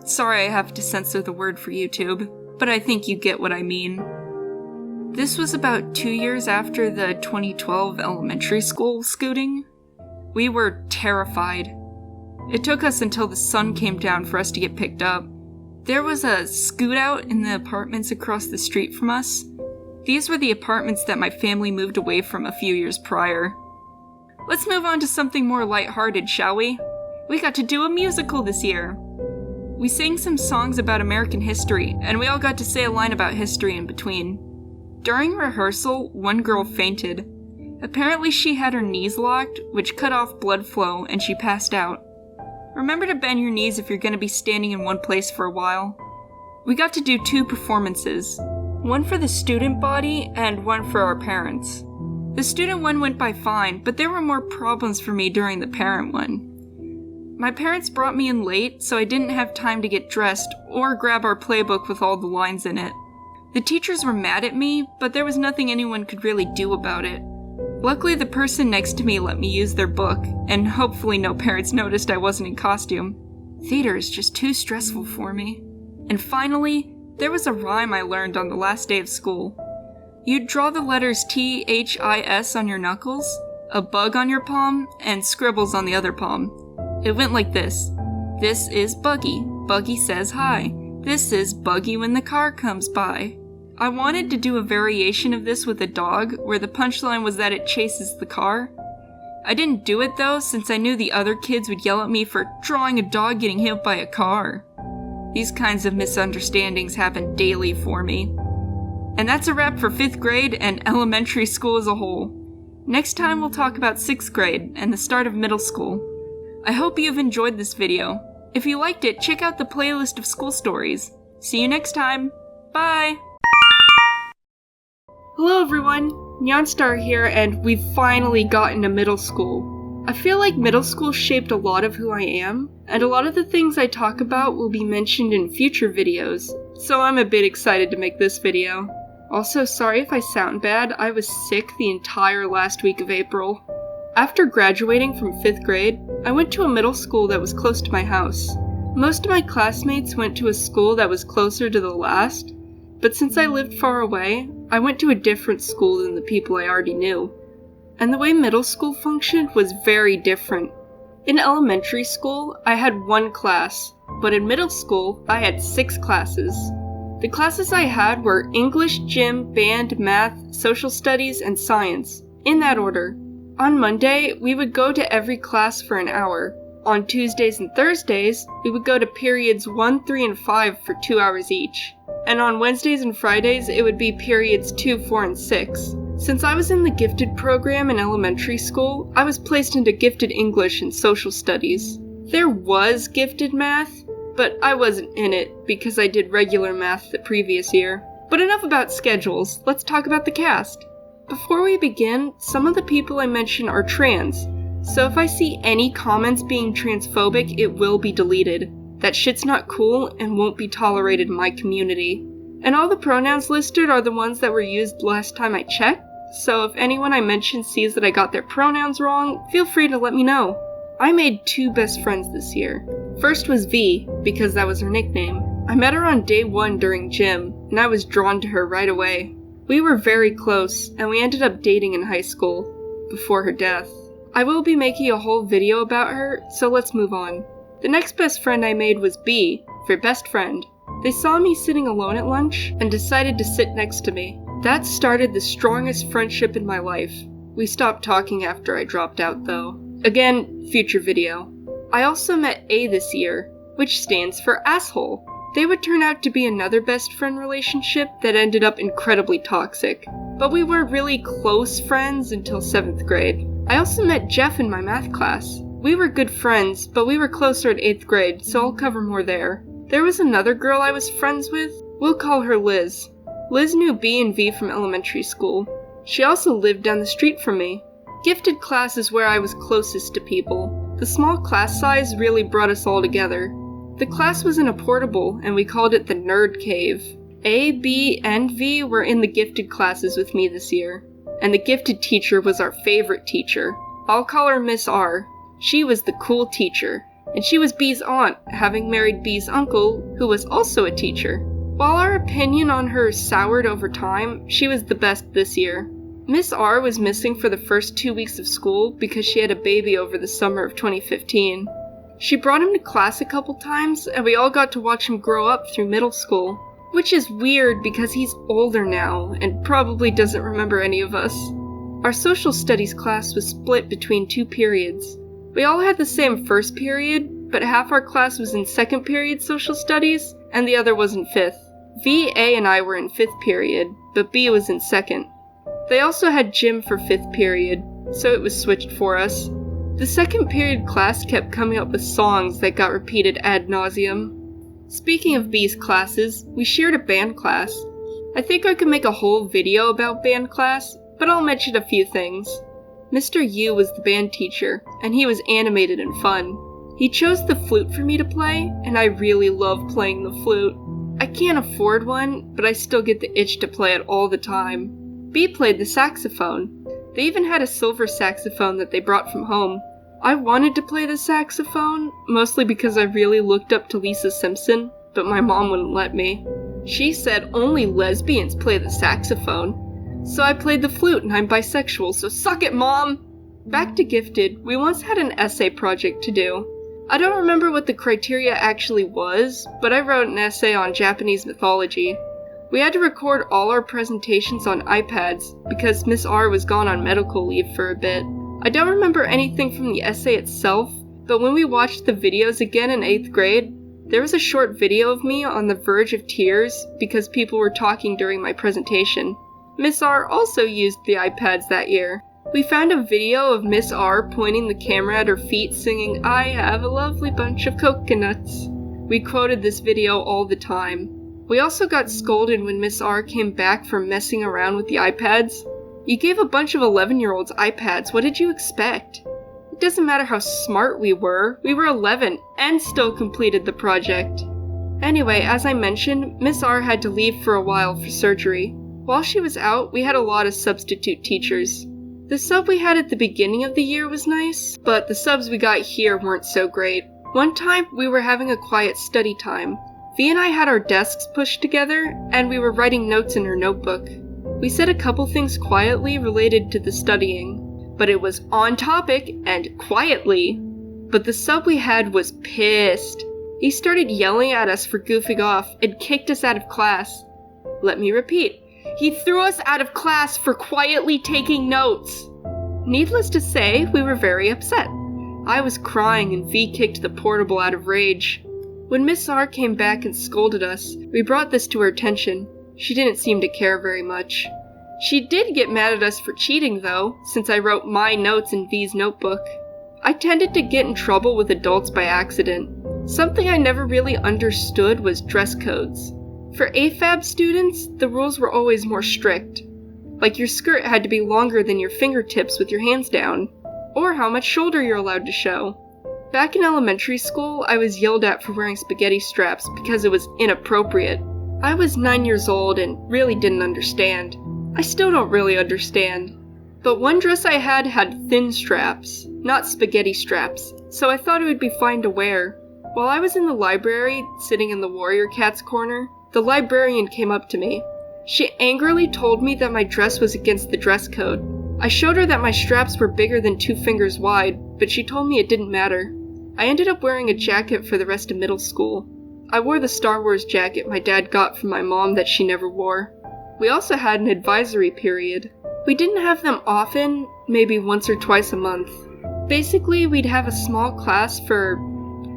Sorry I have to censor the word for YouTube, but I think you get what I mean. This was about 2 years after the 2012 elementary school scooting. We were terrified. It took us until the sun came down for us to get picked up. There was a scoot out in the apartments across the street from us. These were the apartments that my family moved away from a few years prior. Let's move on to something more lighthearted, shall we? We got to do a musical this year. We sang some songs about American history, and we all got to say a line about history in between. During rehearsal, one girl fainted. Apparently she had her knees locked, which cut off blood flow, and she passed out. Remember to bend your knees if you're going to be standing in one place for a while. We got to do 2 performances. One for the student body, and one for our parents. The student one went by fine, but there were more problems for me during the parent one. My parents brought me in late, so I didn't have time to get dressed or grab our playbook with all the lines in it. The teachers were mad at me, but there was nothing anyone could really do about it. Luckily, the person next to me let me use their book, and hopefully no parents noticed I wasn't in costume. Theater is just too stressful for me. And finally, there was a rhyme I learned on the last day of school. You'd draw the letters T-H-I-S on your knuckles, a bug on your palm, and scribbles on the other palm. It went like this. This is Buggy. Buggy says hi. This is Buggy when the car comes by. I wanted to do a variation of this with a dog, where the punchline was that it chases the car. I didn't do it though, since I knew the other kids would yell at me for drawing a dog getting hit by a car. These kinds of misunderstandings happen daily for me. And that's a wrap for 5th grade and elementary school as a whole. Next time we'll talk about 6th grade and the start of middle school. I hope you've enjoyed this video. If you liked it, check out the playlist of school stories. See you next time. Bye! Hello everyone, Nyonstar here, and we've finally gotten to middle school. I feel like middle school shaped a lot of who I am, and a lot of the things I talk about will be mentioned in future videos, so I'm a bit excited to make this video. Also, sorry if I sound bad, I was sick the entire last week of April. After graduating from 5th grade, I went to a middle school that was close to my house. Most of my classmates went to a school that was closer to the last, but since I lived far away, I went to a different school than the people I already knew. And the way middle school functioned was very different. In elementary school, I had 1 class, but in middle school, I had 6 classes. The classes I had were English, gym, band, math, social studies, and science, in that order. On Monday, we would go to every class for an hour. On Tuesdays and Thursdays, we would go to periods 1, 3, and 5 for 2 hours each. And on Wednesdays and Fridays, it would be periods 2, 4, and 6. Since I was in the gifted program in elementary school, I was placed into gifted English and social studies. There was gifted math, but I wasn't in it because I did regular math the previous year. But enough about schedules, let's talk about the cast. Before we begin, some of the people I mention are trans, so if I see any comments being transphobic, it will be deleted. That shit's not cool and won't be tolerated in my community. And all the pronouns listed are the ones that were used last time I checked, so if anyone I mention sees that I got their pronouns wrong, feel free to let me know. I made 2 best friends this year. First was V, because that was her nickname. I met her on day 1 during gym, and I was drawn to her right away. We were very close, and we ended up dating in high school, before her death. I will be making a whole video about her, so let's move on. The next best friend I made was B, for best friend. They saw me sitting alone at lunch, and decided to sit next to me. That started the strongest friendship in my life. We stopped talking after I dropped out though. Again, future video. I also met A this year, which stands for asshole. They would turn out to be another best friend relationship that ended up incredibly toxic. But we weren't really close friends until 7th grade. I also met Jeff in my math class. We were good friends, but we were closer at 8th grade, so I'll cover more there. There was another girl I was friends with. We'll call her Liz. Liz knew B and V from elementary school. She also lived down the street from me. Gifted class is where I was closest to people. The small class size really brought us all together. The class was in a portable, and we called it the Nerd Cave. A, B, and V were in the gifted classes with me this year. And the gifted teacher was our favorite teacher. I'll call her Miss R. She was the cool teacher, and she was B's aunt, having married B's uncle, who was also a teacher. While our opinion on her soured over time, she was the best this year. Miss R was missing for the first 2 weeks of school because she had a baby over the summer of 2015. She brought him to class a couple times, and we all got to watch him grow up through middle school. Which is weird because he's older now, and probably doesn't remember any of us. Our social studies class was split between 2 periods. We all had the same first period, but half our class was in 2nd period social studies, and the other was in 5th. V, A, and I were in 5th period, but B was in 2nd. They also had gym for 5th period, so it was switched for us. The 2nd period class kept coming up with songs that got repeated ad nauseum. Speaking of B's classes, we shared a band class. I think I could make a whole video about band class, but I'll mention a few things. Mr. Yu was the band teacher, and he was animated and fun. He chose the flute for me to play, and I really love playing the flute. I can't afford one, but I still get the itch to play it all the time. B played the saxophone. They even had a silver saxophone that they brought from home. I wanted to play the saxophone, mostly because I really looked up to Lisa Simpson, but my mom wouldn't let me. She said only lesbians play the saxophone. So I played the flute and I'm bisexual, so suck it, Mom! Back to gifted, we once had an essay project to do. I don't remember what the criteria actually was, but I wrote an essay on Japanese mythology. We had to record all our presentations on iPads because Miss R was gone on medical leave for a bit. I don't remember anything from the essay itself, but when we watched the videos again in 8th grade, there was a short video of me on the verge of tears because people were talking during my presentation. Miss R also used the iPads that year. We found a video of Miss R pointing the camera at her feet singing, "I have a lovely bunch of coconuts." We quoted this video all the time. We also got scolded when Miss R came back for messing around with the iPads. You gave a bunch of 11-year-olds iPads, what did you expect? It doesn't matter how smart we were 11 and still completed the project. Anyway, as I mentioned, Miss R had to leave for a while for surgery. While she was out, we had a lot of substitute teachers. The sub we had at the beginning of the year was nice, but the subs we got here weren't so great. One time, we were having a quiet study time. V and I had our desks pushed together, and we were writing notes in her notebook. We said a couple things quietly related to the studying, but it was on topic and quietly. But the sub we had was pissed. He started yelling at us for goofing off and kicked us out of class. Let me repeat, he threw us out of class for quietly taking notes. Needless to say, we were very upset. I was crying and V kicked the portable out of rage. When Miss R came back and scolded us, we brought this to her attention. She didn't seem to care very much. She did get mad at us for cheating though, since I wrote my notes in V's notebook. I tended to get in trouble with adults by accident. Something I never really understood was dress codes. For AFAB students, the rules were always more strict. Like your skirt had to be longer than your fingertips with your hands down, or how much shoulder you're allowed to show. Back in elementary school, I was yelled at for wearing spaghetti straps because it was inappropriate. I was 9 years old and really didn't understand. I still don't really understand. But one dress I had thin straps, not spaghetti straps, so I thought it would be fine to wear. While I was in the library, sitting in the Warrior Cat's corner, the librarian came up to me. She angrily told me that my dress was against the dress code. I showed her that my straps were bigger than 2 fingers wide, but she told me it didn't matter. I ended up wearing a jacket for the rest of middle school. I wore the Star Wars jacket my dad got from my mom that she never wore. We also had an advisory period. We didn't have them often, maybe once or twice a month. Basically, we'd have a small class for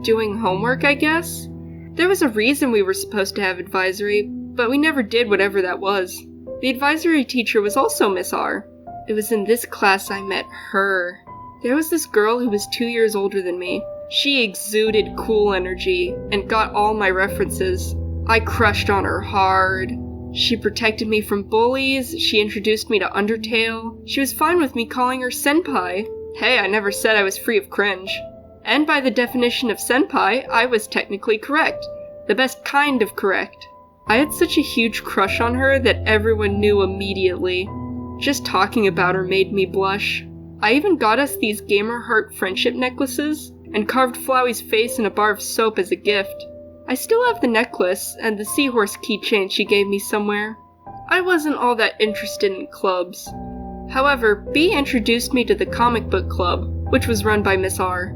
doing homework, I guess. There was a reason we were supposed to have advisory, but we never did whatever that was. The advisory teacher was also Miss R. It was in this class I met her. There was this girl who was 2 years older than me. She exuded cool energy and got all my references. I crushed on her hard. She protected me from bullies, she introduced me to Undertale, she was fine with me calling her senpai. Hey, I never said I was free of cringe. And by the definition of senpai, I was technically correct. The best kind of correct. I had such a huge crush on her that everyone knew immediately. Just talking about her made me blush. I even got us these gamer heart friendship necklaces, and carved Flowey's face in a bar of soap as a gift. I still have the necklace, and the seahorse keychain she gave me somewhere. I wasn't all that interested in clubs. However, B introduced me to the comic book club, which was run by Miss R.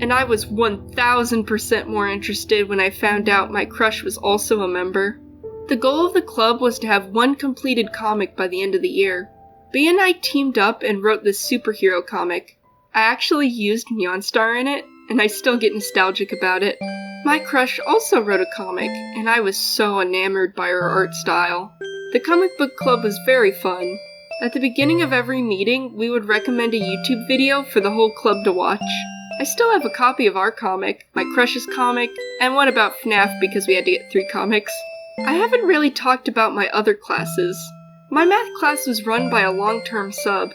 And I was 1000% more interested when I found out my crush was also a member. The goal of the club was to have one completed comic by the end of the year. B and I teamed up and wrote this superhero comic. I actually used Neon Star in it, and I still get nostalgic about it. My crush also wrote a comic, and I was so enamored by her art style. The comic book club was very fun. At the beginning of every meeting, we would recommend a YouTube video for the whole club to watch. I still have a copy of our comic, my crush's comic, and one about FNAF because we had to get 3 comics. I haven't really talked about my other classes. My math class was run by a long-term sub.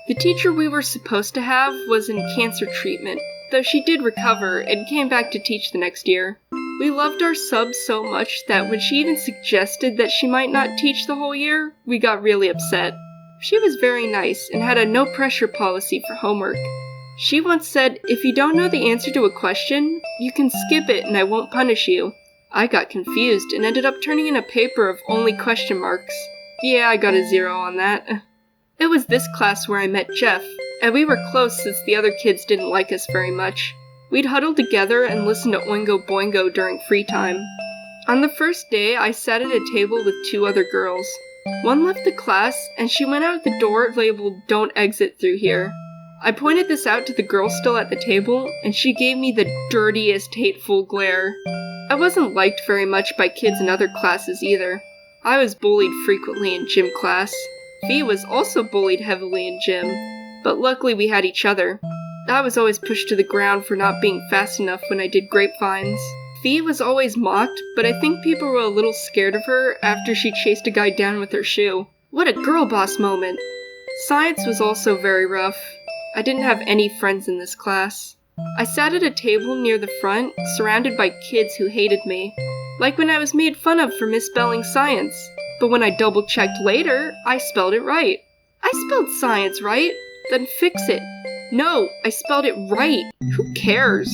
The teacher we were supposed to have was in cancer treatment, though she did recover and came back to teach the next year. We loved our sub so much that when she even suggested that she might not teach the whole year, we got really upset. She was very nice and had a no-pressure policy for homework. She once said, if you don't know the answer to a question, you can skip it and I won't punish you. I got confused and ended up turning in a paper of only question marks. Yeah, I got a 0 on that. It was this class where I met Jeff, and we were close since the other kids didn't like us very much. We'd huddle together and listen to Oingo Boingo during free time. On the first day, I sat at a table with 2 other girls. One left the class, and she went out the door labeled "Don't exit through here." I pointed this out to the girl still at the table, and she gave me the dirtiest, hateful glare. I wasn't liked very much by kids in other classes either. I was bullied frequently in gym class. V was also bullied heavily in gym, but luckily we had each other. I was always pushed to the ground for not being fast enough when I did grapevines. V was always mocked, but I think people were a little scared of her after she chased a guy down with her shoe. What a girl boss moment! Science was also very rough. I didn't have any friends in this class. I sat at a table near the front, surrounded by kids who hated me. Like when I was made fun of for misspelling science. But when I double-checked later, I spelled it right. I spelled science right? Then fix it. No, I spelled it right. Who cares?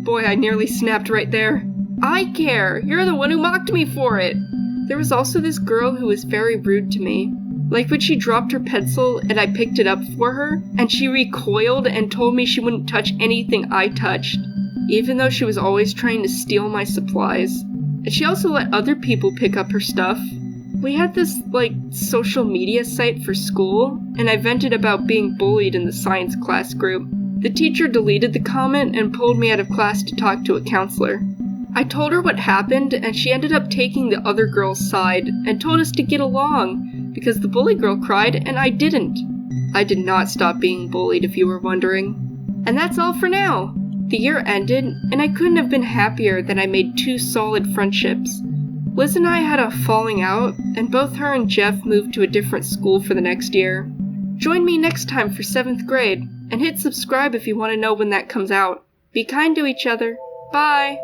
Boy, I nearly snapped right there. I care! You're the one who mocked me for it! There was also this girl who was very rude to me. Like when she dropped her pencil and I picked it up for her, and she recoiled and told me she wouldn't touch anything I touched. even though she was always trying to steal my supplies. And she also let other people pick up her stuff. We had this, social media site for school, and I vented about being bullied in the science class group. The teacher deleted the comment and pulled me out of class to talk to a counselor. I told her what happened, and she ended up taking the other girl's side and told us to get along, because the bully girl cried and I didn't. I did not stop being bullied, if you were wondering. And that's all for now. The year ended, and I couldn't have been happier that I made 2 solid friendships. Liz and I had a falling out, and both her and Jeff moved to a different school for the next year. Join me next time for 7th grade, and hit subscribe if you want to know when that comes out. Be kind to each other. Bye!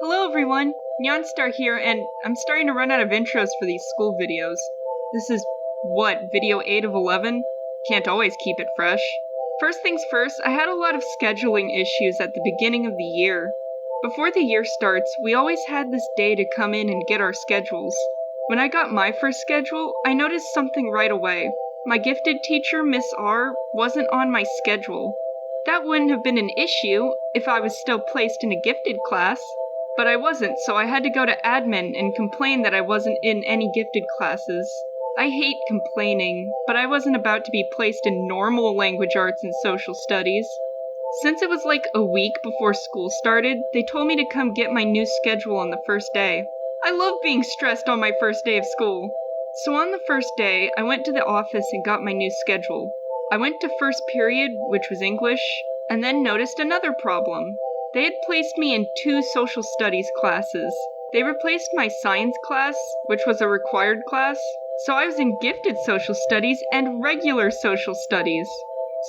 Hello everyone, Nyonstar here, and I'm starting to run out of intros for these school videos. This is, video 8 of 11? Can't always keep it fresh. First things first, I had a lot of scheduling issues at the beginning of the year. Before the year starts, we always had this day to come in and get our schedules. When I got my first schedule, I noticed something right away. My gifted teacher, Miss R, wasn't on my schedule. That wouldn't have been an issue if I was still placed in a gifted class, but I wasn't, so I had to go to admin and complain that I wasn't in any gifted classes. I hate complaining, but I wasn't about to be placed in normal language arts and social studies. Since it was like a week before school started, they told me to come get my new schedule on the first day. I love being stressed on my first day of school. So on the first day, I went to the office and got my new schedule. I went to first period, which was English, and then noticed another problem. They had placed me in 2 social studies classes. They replaced my science class, which was a required class, so I was in gifted social studies and regular social studies.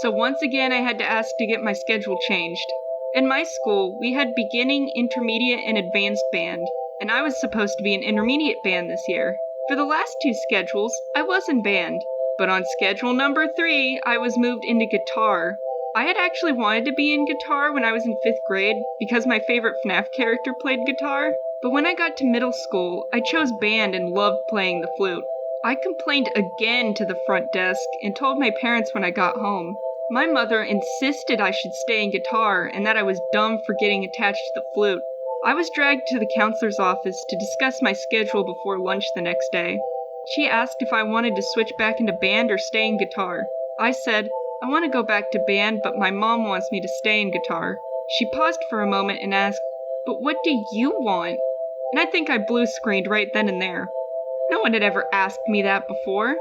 So once again I had to ask to get my schedule changed. In my school, we had beginning, intermediate, and advanced band, and I was supposed to be in intermediate band this year. For the last 2 schedules, I was in band, but on schedule number 3, I was moved into guitar. I had actually wanted to be in guitar when I was in 5th grade, because my favorite FNAF character played guitar, but when I got to middle school, I chose band and loved playing the flute. I complained again to the front desk and told my parents when I got home. My mother insisted I should stay in guitar and that I was dumb for getting attached to the flute. I was dragged to the counselor's office to discuss my schedule before lunch the next day. She asked if I wanted to switch back into band or stay in guitar. I said, I want to go back to band, but my mom wants me to stay in guitar. She paused for a moment and asked, but what do you want? And I think I blue-screened right then and there. No one had ever asked me that before.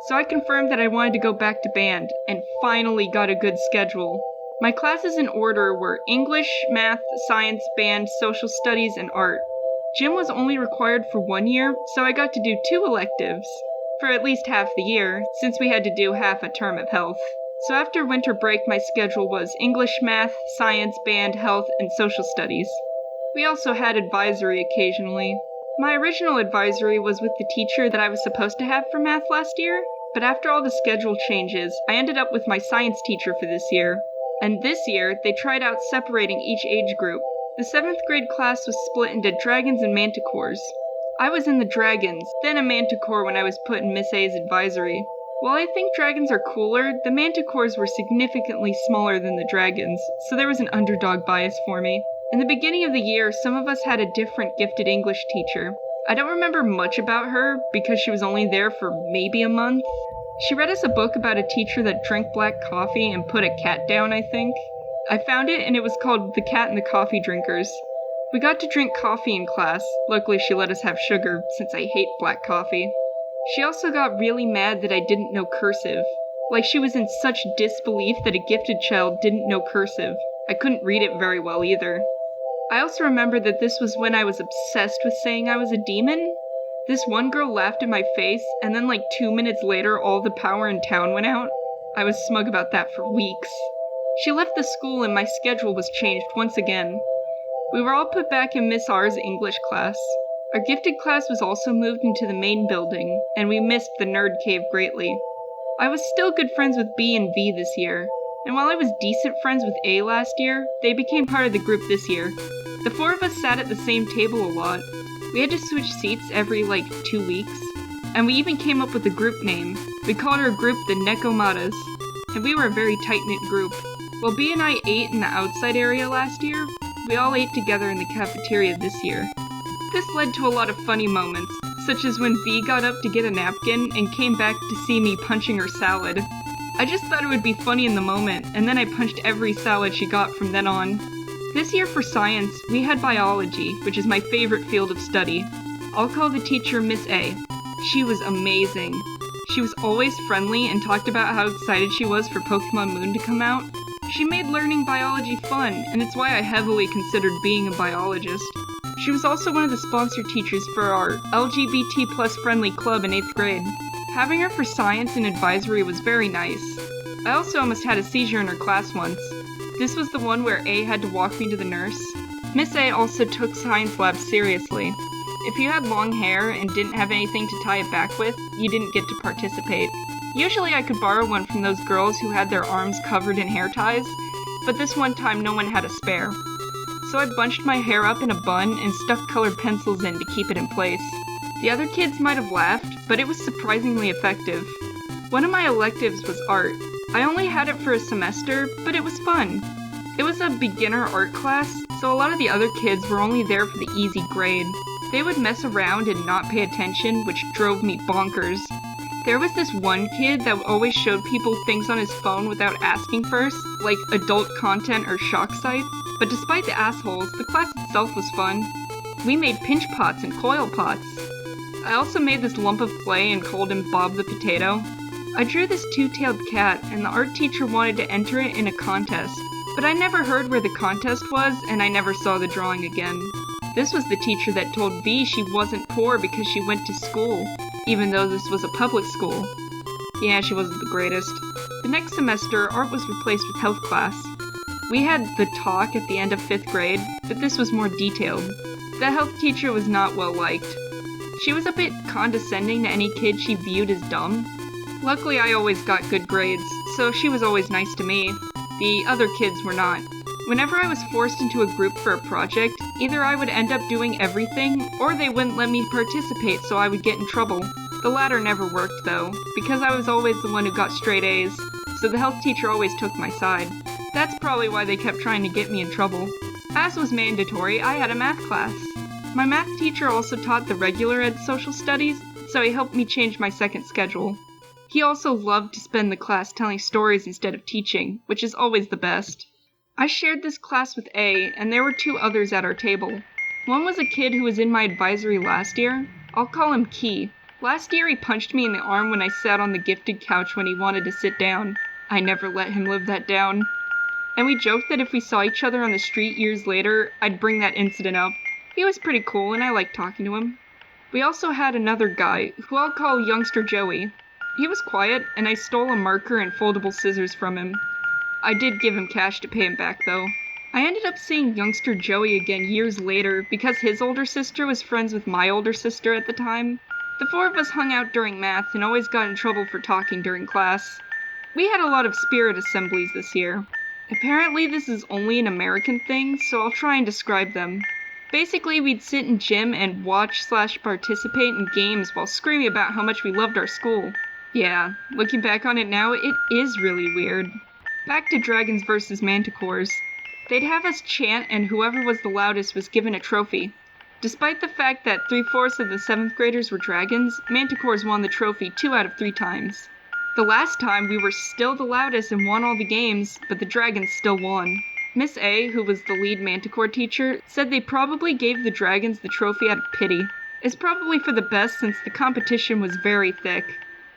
So I confirmed that I wanted to go back to band, and finally got a good schedule. My classes in order were English, math, science, band, social studies, and art. Gym was only required for 1 year, so I got to do 2 electives, for at least half the year, since we had to do half a term of health. So after winter break, my schedule was English, math, science, band, health, and social studies. We also had advisory occasionally. My original advisory was with the teacher that I was supposed to have for math last year, but after all the schedule changes, I ended up with my science teacher for this year. And this year, they tried out separating each age group. The 7th grade class was split into dragons and manticores. I was in the dragons, then a manticore when I was put in Miss A's advisory. While I think dragons are cooler, the manticores were significantly smaller than the dragons, so there was an underdog bias for me. In the beginning of the year, some of us had a different gifted English teacher. I don't remember much about her, because she was only there for maybe a month. She read us a book about a teacher that drank black coffee and put a cat down, I think. I found it, and it was called The Cat and the Coffee Drinkers. We got to drink coffee in class. Luckily she let us have sugar, since I hate black coffee. She also got really mad that I didn't know cursive. Like she was in such disbelief that a gifted child didn't know cursive. I couldn't read it very well either. I also remember that this was when I was obsessed with saying I was a demon. This one girl laughed in my face, and then like 2 minutes later all the power in town went out. I was smug about that for weeks. She left the school and my schedule was changed once again. We were all put back in Miss R's English class. Our gifted class was also moved into the main building, and we missed the nerd cave greatly. I was still good friends with B and V this year, and while I was decent friends with A last year, they became part of the group this year. The 4 of us sat at the same table a lot. We had to switch seats every 2 weeks, and we even came up with a group name. We called our group the Nekomatas, and we were a very tight-knit group. While B and I ate in the outside area last year, we all ate together in the cafeteria this year. This led to a lot of funny moments, such as when V got up to get a napkin and came back to see me punching her salad. I just thought it would be funny in the moment, and then I punched every salad she got from then on. This year for science, we had biology, which is my favorite field of study. I'll call the teacher Miss A. She was amazing. She was always friendly and talked about how excited she was for Pokemon Moon to come out. She made learning biology fun, and it's why I heavily considered being a biologist. She was also one of the sponsor teachers for our LGBT+ friendly club in 8th grade. Having her for science and advisory was very nice. I also almost had a seizure in her class once. This was the one where A had to walk me to the nurse. Miss A also took science lab seriously. If you had long hair and didn't have anything to tie it back with, you didn't get to participate. Usually I could borrow one from those girls who had their arms covered in hair ties, but this one time no one had a spare. So I bunched my hair up in a bun and stuck colored pencils in to keep it in place. The other kids might have laughed, but it was surprisingly effective. One of my electives was art. I only had it for a semester, but it was fun. It was a beginner art class, so a lot of the other kids were only there for the easy grade. They would mess around and not pay attention, which drove me bonkers. There was this one kid that always showed people things on his phone without asking first, like adult content or shock sites. But despite the assholes, the class itself was fun. We made pinch pots and coil pots. I also made this lump of clay and called him Bob the Potato. I drew this two-tailed cat, and the art teacher wanted to enter it in a contest. But I never heard where the contest was, and I never saw the drawing again. This was the teacher that told V she wasn't poor because she went to school, even though this was a public school. Yeah, she wasn't the greatest. The next semester, art was replaced with health class. We had the talk at the end of 5th grade, but this was more detailed. The health teacher was not well liked. She was a bit condescending to any kid she viewed as dumb. Luckily, I always got good grades, so she was always nice to me. The other kids were not. Whenever I was forced into a group for a project, either I would end up doing everything, or they wouldn't let me participate so I would get in trouble. The latter never worked though, because I was always the one who got straight A's, so the health teacher always took my side. That's probably why they kept trying to get me in trouble. As was mandatory, I had a math class. My math teacher also taught the regular ed social studies, so he helped me change my second schedule. He also loved to spend the class telling stories instead of teaching, which is always the best. I shared this class with A, and there were 2 others at our table. One was a kid who was in my advisory last year. I'll call him Key. Last year he punched me in the arm when I sat on the gifted couch when he wanted to sit down. I never let him live that down. And we joked that if we saw each other on the street years later, I'd bring that incident up. He was pretty cool and I liked talking to him. We also had another guy, who I'll call Youngster Joey. He was quiet, and I stole a marker and foldable scissors from him. I did give him cash to pay him back, though. I ended up seeing Youngster Joey again years later because his older sister was friends with my older sister at the time. The 4 of us hung out during math and always got in trouble for talking during class. We had a lot of spirit assemblies this year. Apparently this is only an American thing, so I'll try and describe them. Basically, we'd sit in gym and watch/participate in games while screaming about how much we loved our school. Yeah, looking back on it now, it is really weird. Back to Dragons vs. Manticores. They'd have us chant and whoever was the loudest was given a trophy. Despite the fact that 3/4 of the 7th graders were dragons, Manticores won the trophy 2 out of 3 times. The last time we were still the loudest and won all the games, but the dragons still won. Miss A, who was the lead Manticore teacher, said they probably gave the dragons the trophy out of pity. It's probably for the best since the competition was very thick.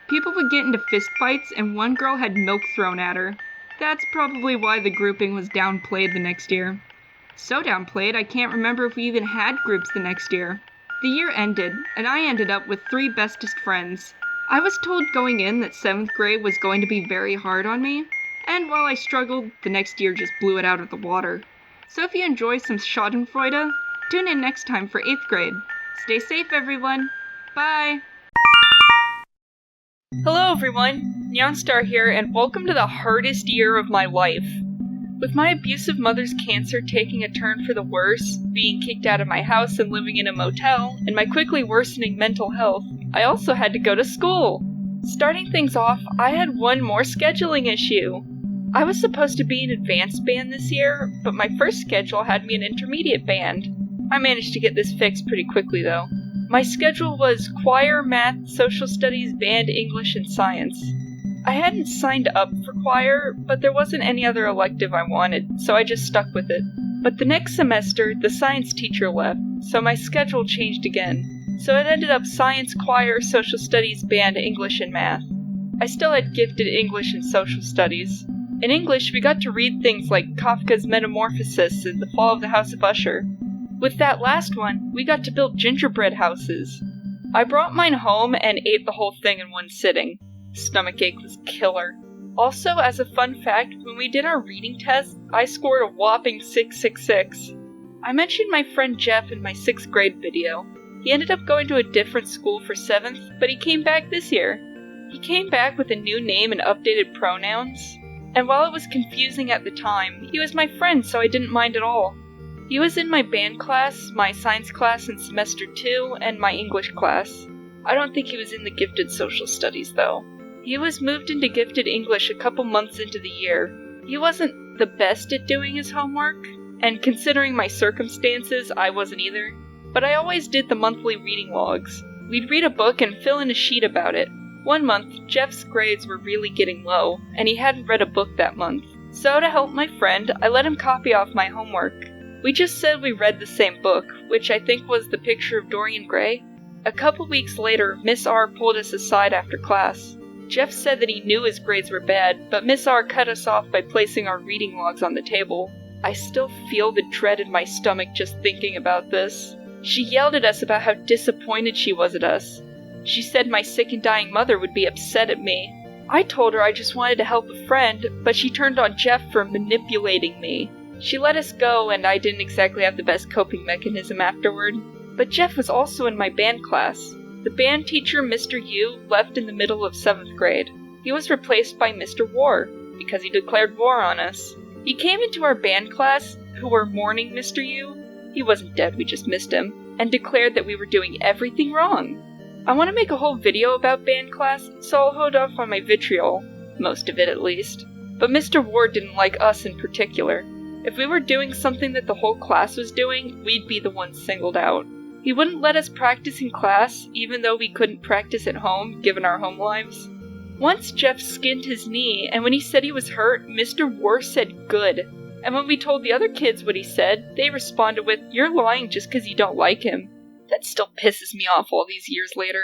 People would get into fistfights and one girl had milk thrown at her. That's probably why the grouping was downplayed the next year. So downplayed, I can't remember if we even had groups the next year. The year ended, and I ended up with 3 bestest friends. I was told going in that 7th grade was going to be very hard on me, and while I struggled, the next year just blew it out of the water. So if you enjoy some schadenfreude, tune in next time for 8th grade. Stay safe, everyone. Bye! Hello everyone, Neonstar here, and welcome to the hardest year of my life. With my abusive mother's cancer taking a turn for the worse, being kicked out of my house and living in a motel, and my quickly worsening mental health, I also had to go to school. Starting things off, I had one more scheduling issue. I was supposed to be in advanced band this year, but my first schedule had me in intermediate band. I managed to get this fixed pretty quickly though. My schedule was choir, math, social studies, band, English, and science. I hadn't signed up for choir, but there wasn't any other elective I wanted, so I just stuck with it. But the next semester, the science teacher left, so my schedule changed again. So it ended up science, choir, social studies, band, English, and math. I still had gifted English and social studies. In English, we got to read things like Kafka's Metamorphosis and The Fall of the House of Usher. With that last one, we got to build gingerbread houses. I brought mine home and ate the whole thing in one sitting. Stomachache was killer. Also, as a fun fact, when we did our reading test, I scored a whopping 666. I mentioned my friend Jeff in my 6th grade video. He ended up going to a different school for 7th, but he came back this year. He came back with a new name and updated pronouns. And while it was confusing at the time, he was my friend, so I didn't mind at all. He was in my band class, my science class in semester 2, and my English class. I don't think he was in the gifted social studies, though. He was moved into gifted English a couple months into the year. He wasn't the best at doing his homework, and considering my circumstances, I wasn't either. But I always did the monthly reading logs. We'd read a book and fill in a sheet about it. One month, Jeff's grades were really getting low, and he hadn't read a book that month. So to help my friend, I let him copy off my homework. We just said we read the same book, which I think was The Picture of Dorian Gray. A couple weeks later, Miss R pulled us aside after class. Jeff said that he knew his grades were bad, but Miss R cut us off by placing our reading logs on the table. I still feel the dread in my stomach just thinking about this. She yelled at us about how disappointed she was at us. She said my sick and dying mother would be upset at me. I told her I just wanted to help a friend, but she turned on Jeff for manipulating me. She let us go, and I didn't exactly have the best coping mechanism afterward. But Jeff was also in my band class. The band teacher, Mr. Yu, left in the middle of 7th grade. He was replaced by Mr. War, because he declared war on us. He came into our band class, who were mourning Mr. Yu. He wasn't dead, we just missed him, and declared that we were doing everything wrong. I want to make a whole video about band class, so I'll hold off on my vitriol. Most of it, at least. But Mr. Ward didn't like us in particular. If we were doing something that the whole class was doing, we'd be the ones singled out. He wouldn't let us practice in class, even though we couldn't practice at home, given our home lives. Once Jeff skinned his knee, and when he said he was hurt, Mr. War said good. And when we told the other kids what he said, they responded with, "You're lying just because you don't like him." That still pisses me off all these years later.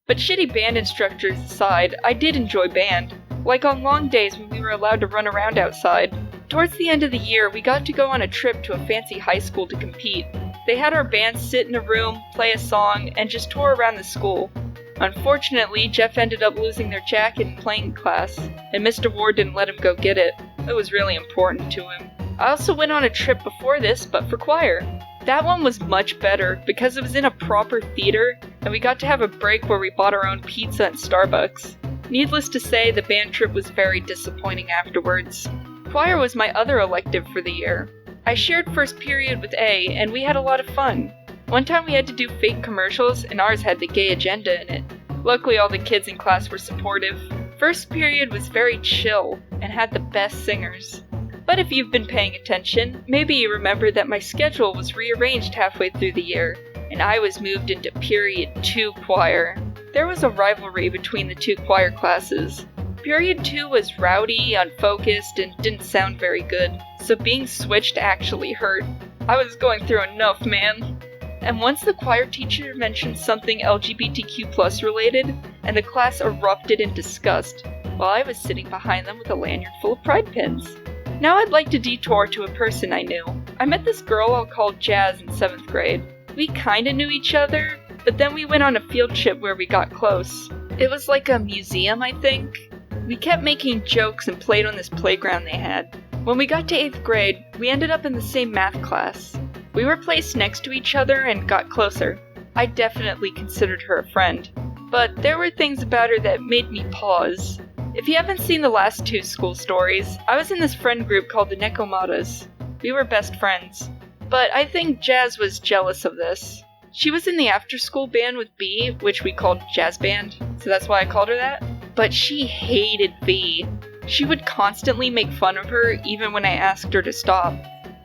But shitty band instructors aside, I did enjoy band. Like on long days when we were allowed to run around outside. Towards the end of the year, we got to go on a trip to a fancy high school to compete. They had our band sit in a room, play a song, and just tour around the school. Unfortunately, Jeff ended up losing their jacket in playing class, and Mr. Ward didn't let him go get it. It was really important to him. I also went on a trip before this, but for choir. That one was much better, because it was in a proper theater, and we got to have a break where we bought our own pizza at Starbucks. Needless to say, the band trip was very disappointing afterwards. Choir was my other elective for the year. I shared first period with A, and we had a lot of fun. One time we had to do fake commercials, and ours had the gay agenda in it. Luckily all the kids in class were supportive. First period was very chill, and had the best singers. But if you've been paying attention, maybe you remember that my schedule was rearranged halfway through the year, and I was moved into Period 2 choir. There was a rivalry between the two choir classes. Period 2 was rowdy, unfocused, and didn't sound very good, so being switched actually hurt. I was going through enough, man. And once the choir teacher mentioned something LGBTQ+ related, and the class erupted in disgust, while I was sitting behind them with a lanyard full of pride pins. Now I'd like to detour to a person I knew. I met this girl I'll call Jazz in 7th grade. We kinda knew each other, but then we went on a field trip where we got close. It was like a museum, I think. We kept making jokes and played on this playground they had. When we got to 8th grade, we ended up in the same math class. We were placed next to each other and got closer. I definitely considered her a friend. But there were things about her that made me pause. If you haven't seen the last 2 school stories, I was in this friend group called the Nekomatas. We were best friends. But I think Jazz was jealous of this. She was in the after-school band with B, which we called Jazz Band, so that's why I called her that. But she hated B. She would constantly make fun of her even when I asked her to stop.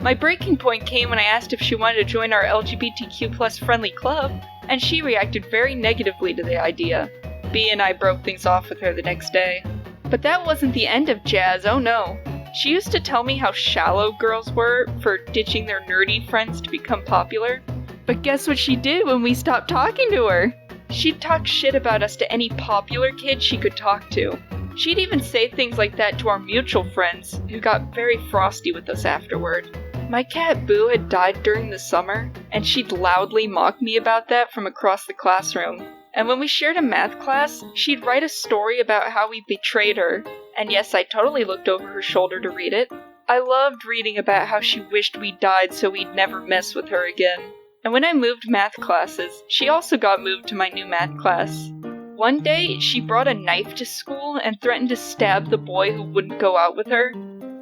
My breaking point came when I asked if she wanted to join our LGBTQ+ friendly club, and she reacted very negatively to the idea. B and I broke things off with her the next day. But that wasn't the end of Jazz, oh no. She used to tell me how shallow girls were for ditching their nerdy friends to become popular. But guess what she did when we stopped talking to her? She'd talk shit about us to any popular kid she could talk to. She'd even say things like that to our mutual friends, who got very frosty with us afterward. My cat Boo had died during the summer, and she'd loudly mock me about that from across the classroom. And when we shared a math class, she'd write a story about how we betrayed her. And yes, I totally looked over her shoulder to read it. I loved reading about how she wished we died so we'd never mess with her again. And when I moved math classes, she also got moved to my new math class. One day, she brought a knife to school and threatened to stab the boy who wouldn't go out with her.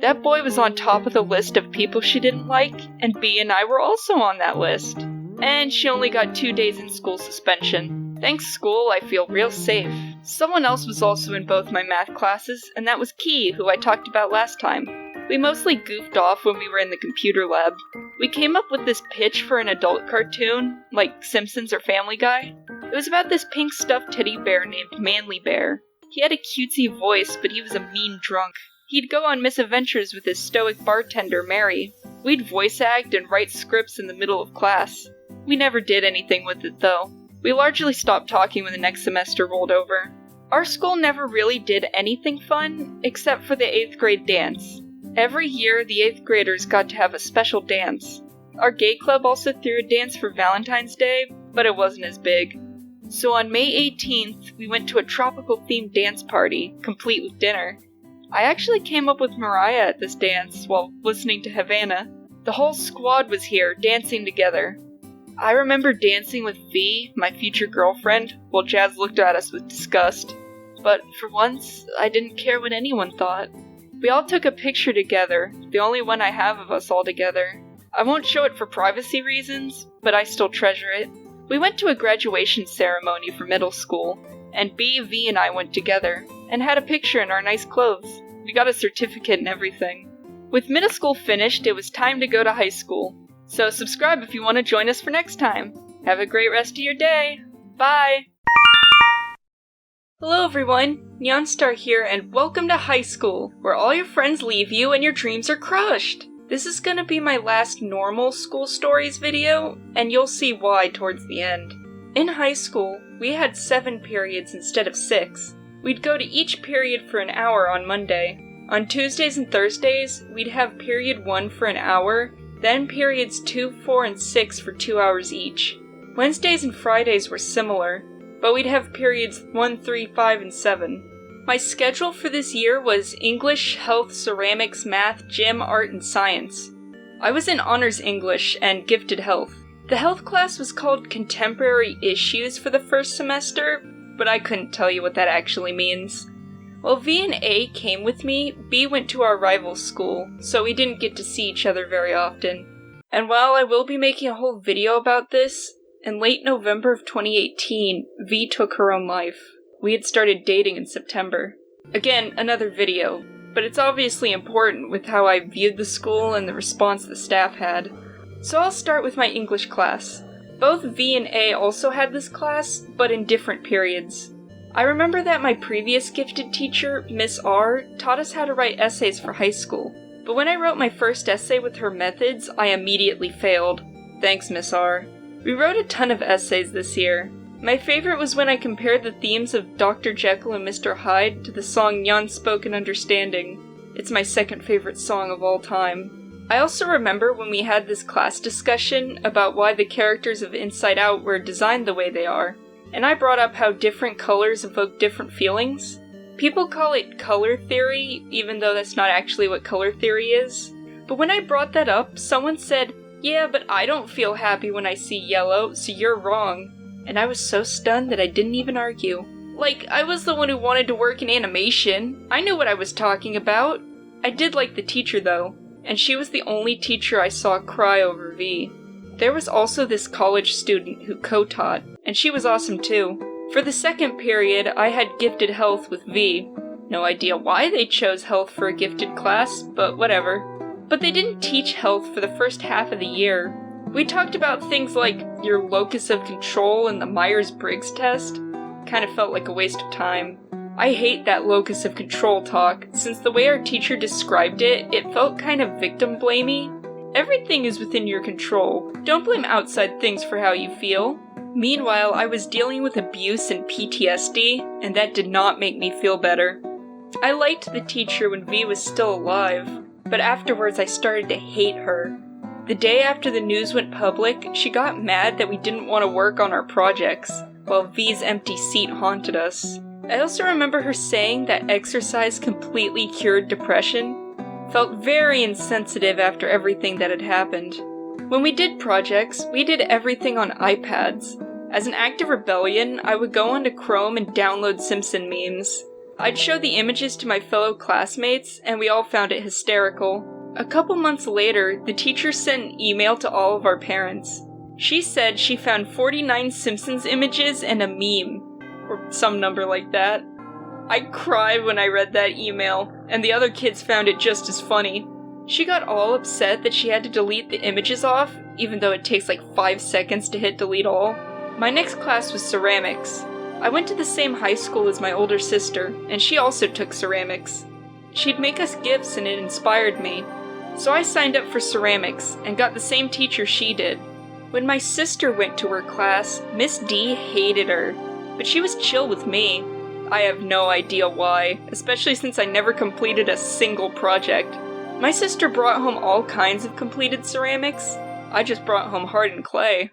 That boy was on top of the list of people she didn't like, and B and I were also on that list. And she only got 2 days in school suspension. Thanks school, I feel real safe. Someone else was also in both my math classes, and that was Key, who I talked about last time. We mostly goofed off when we were in the computer lab. We came up with this pitch for an adult cartoon, like Simpsons or Family Guy. It was about this pink stuffed teddy bear named Manly Bear. He had a cutesy voice, but he was a mean drunk. He'd go on misadventures with his stoic bartender, Mary. We'd voice act and write scripts in the middle of class. We never did anything with it, though. We largely stopped talking when the next semester rolled over. Our school never really did anything fun, except for the 8th grade dance. Every year, the 8th graders got to have a special dance. Our gay club also threw a dance for Valentine's Day, but it wasn't as big. So on May 18th, we went to a tropical-themed dance party, complete with dinner. I actually came up with Mariah at this dance while listening to Havana. The whole squad was here, dancing together. I remember dancing with V, my future girlfriend, while Jazz looked at us with disgust. But for once, I didn't care what anyone thought. We all took a picture together, the only one I have of us all together. I won't show it for privacy reasons, but I still treasure it. We went to a graduation ceremony for middle school, and B, V, and I went together, and had a picture in our nice clothes. We got a certificate and everything. With middle school finished, it was time to go to high school. So subscribe if you want to join us for next time. Have a great rest of your day. Bye! Hello everyone, Neonstar here, and welcome to high school, where all your friends leave you and your dreams are crushed. This is gonna be my last normal school stories video, and you'll see why towards the end. In high school, we had 7 periods instead of 6. We'd go to each period for an hour on Monday. On Tuesdays and Thursdays, we'd have period 1 for an hour, then periods 2, 4, and 6 for 2 hours each. Wednesdays and Fridays were similar, but we'd have periods 1, 3, 5, and 7. My schedule for this year was English, Health, Ceramics, Math, Gym, Art, and Science. I was in Honors English and Gifted Health. The health class was called Contemporary Issues for the first semester, but I couldn't tell you what that actually means. While V and A came with me, B went to our rival school, so we didn't get to see each other very often. And while I will be making a whole video about this, in late November of 2018, V took her own life. We had started dating in September. Again, another video, but it's obviously important with how I viewed the school and the response the staff had. So I'll start with my English class. Both V and A also had this class, but in different periods. I remember that my previous gifted teacher, Miss R, taught us how to write essays for high school. But when I wrote my first essay with her methods, I immediately failed. Thanks, Miss R. We wrote a ton of essays this year. My favorite was when I compared the themes of Dr. Jekyll and Mr. Hyde to the song Unspoken Understanding. It's my second favorite song of all time. I also remember when we had this class discussion about why the characters of Inside Out were designed the way they are, and I brought up how different colors evoke different feelings. People call it color theory, even though that's not actually what color theory is. But when I brought that up, someone said, "Yeah, but I don't feel happy when I see yellow, so you're wrong." And I was so stunned that I didn't even argue. Like, I was the one who wanted to work in animation. I knew what I was talking about. I did like the teacher though, and she was the only teacher I saw cry over V. There was also this college student who co-taught, and she was awesome too. For the second period, I had Gifted Health with V. No idea why they chose health for a gifted class, but whatever. But they didn't teach health for the first half of the year. We talked about things like your locus of control and the Myers-Briggs test. Kind of felt like a waste of time. I hate that locus of control talk, since the way our teacher described it, it felt kind of victim-blamey. Everything is within your control. Don't blame outside things for how you feel. Meanwhile, I was dealing with abuse and PTSD, and that did not make me feel better. I liked the teacher when V was still alive, but afterwards I started to hate her. The day after the news went public, she got mad that we didn't want to work on our projects, while V's empty seat haunted us. I also remember her saying that exercise completely cured depression. Felt very insensitive after everything that had happened. When we did projects, we did everything on iPads. As an act of rebellion, I would go onto Chrome and download Simpson memes. I'd show the images to my fellow classmates, and we all found it hysterical. A couple months later, the teacher sent an email to all of our parents. She said she found 49 Simpsons images and a meme, or some number like that. I cried when I read that email, and the other kids found it just as funny. She got all upset that she had to delete the images off, even though it takes like 5 seconds to hit delete all. My next class was ceramics. I went to the same high school as my older sister, and she also took ceramics. She'd make us gifts and it inspired me. So I signed up for ceramics, and got the same teacher she did. When my sister went to her class, Miss D hated her, but she was chill with me. I have no idea why, especially since I never completed a single project. My sister brought home all kinds of completed ceramics. I just brought home hardened clay.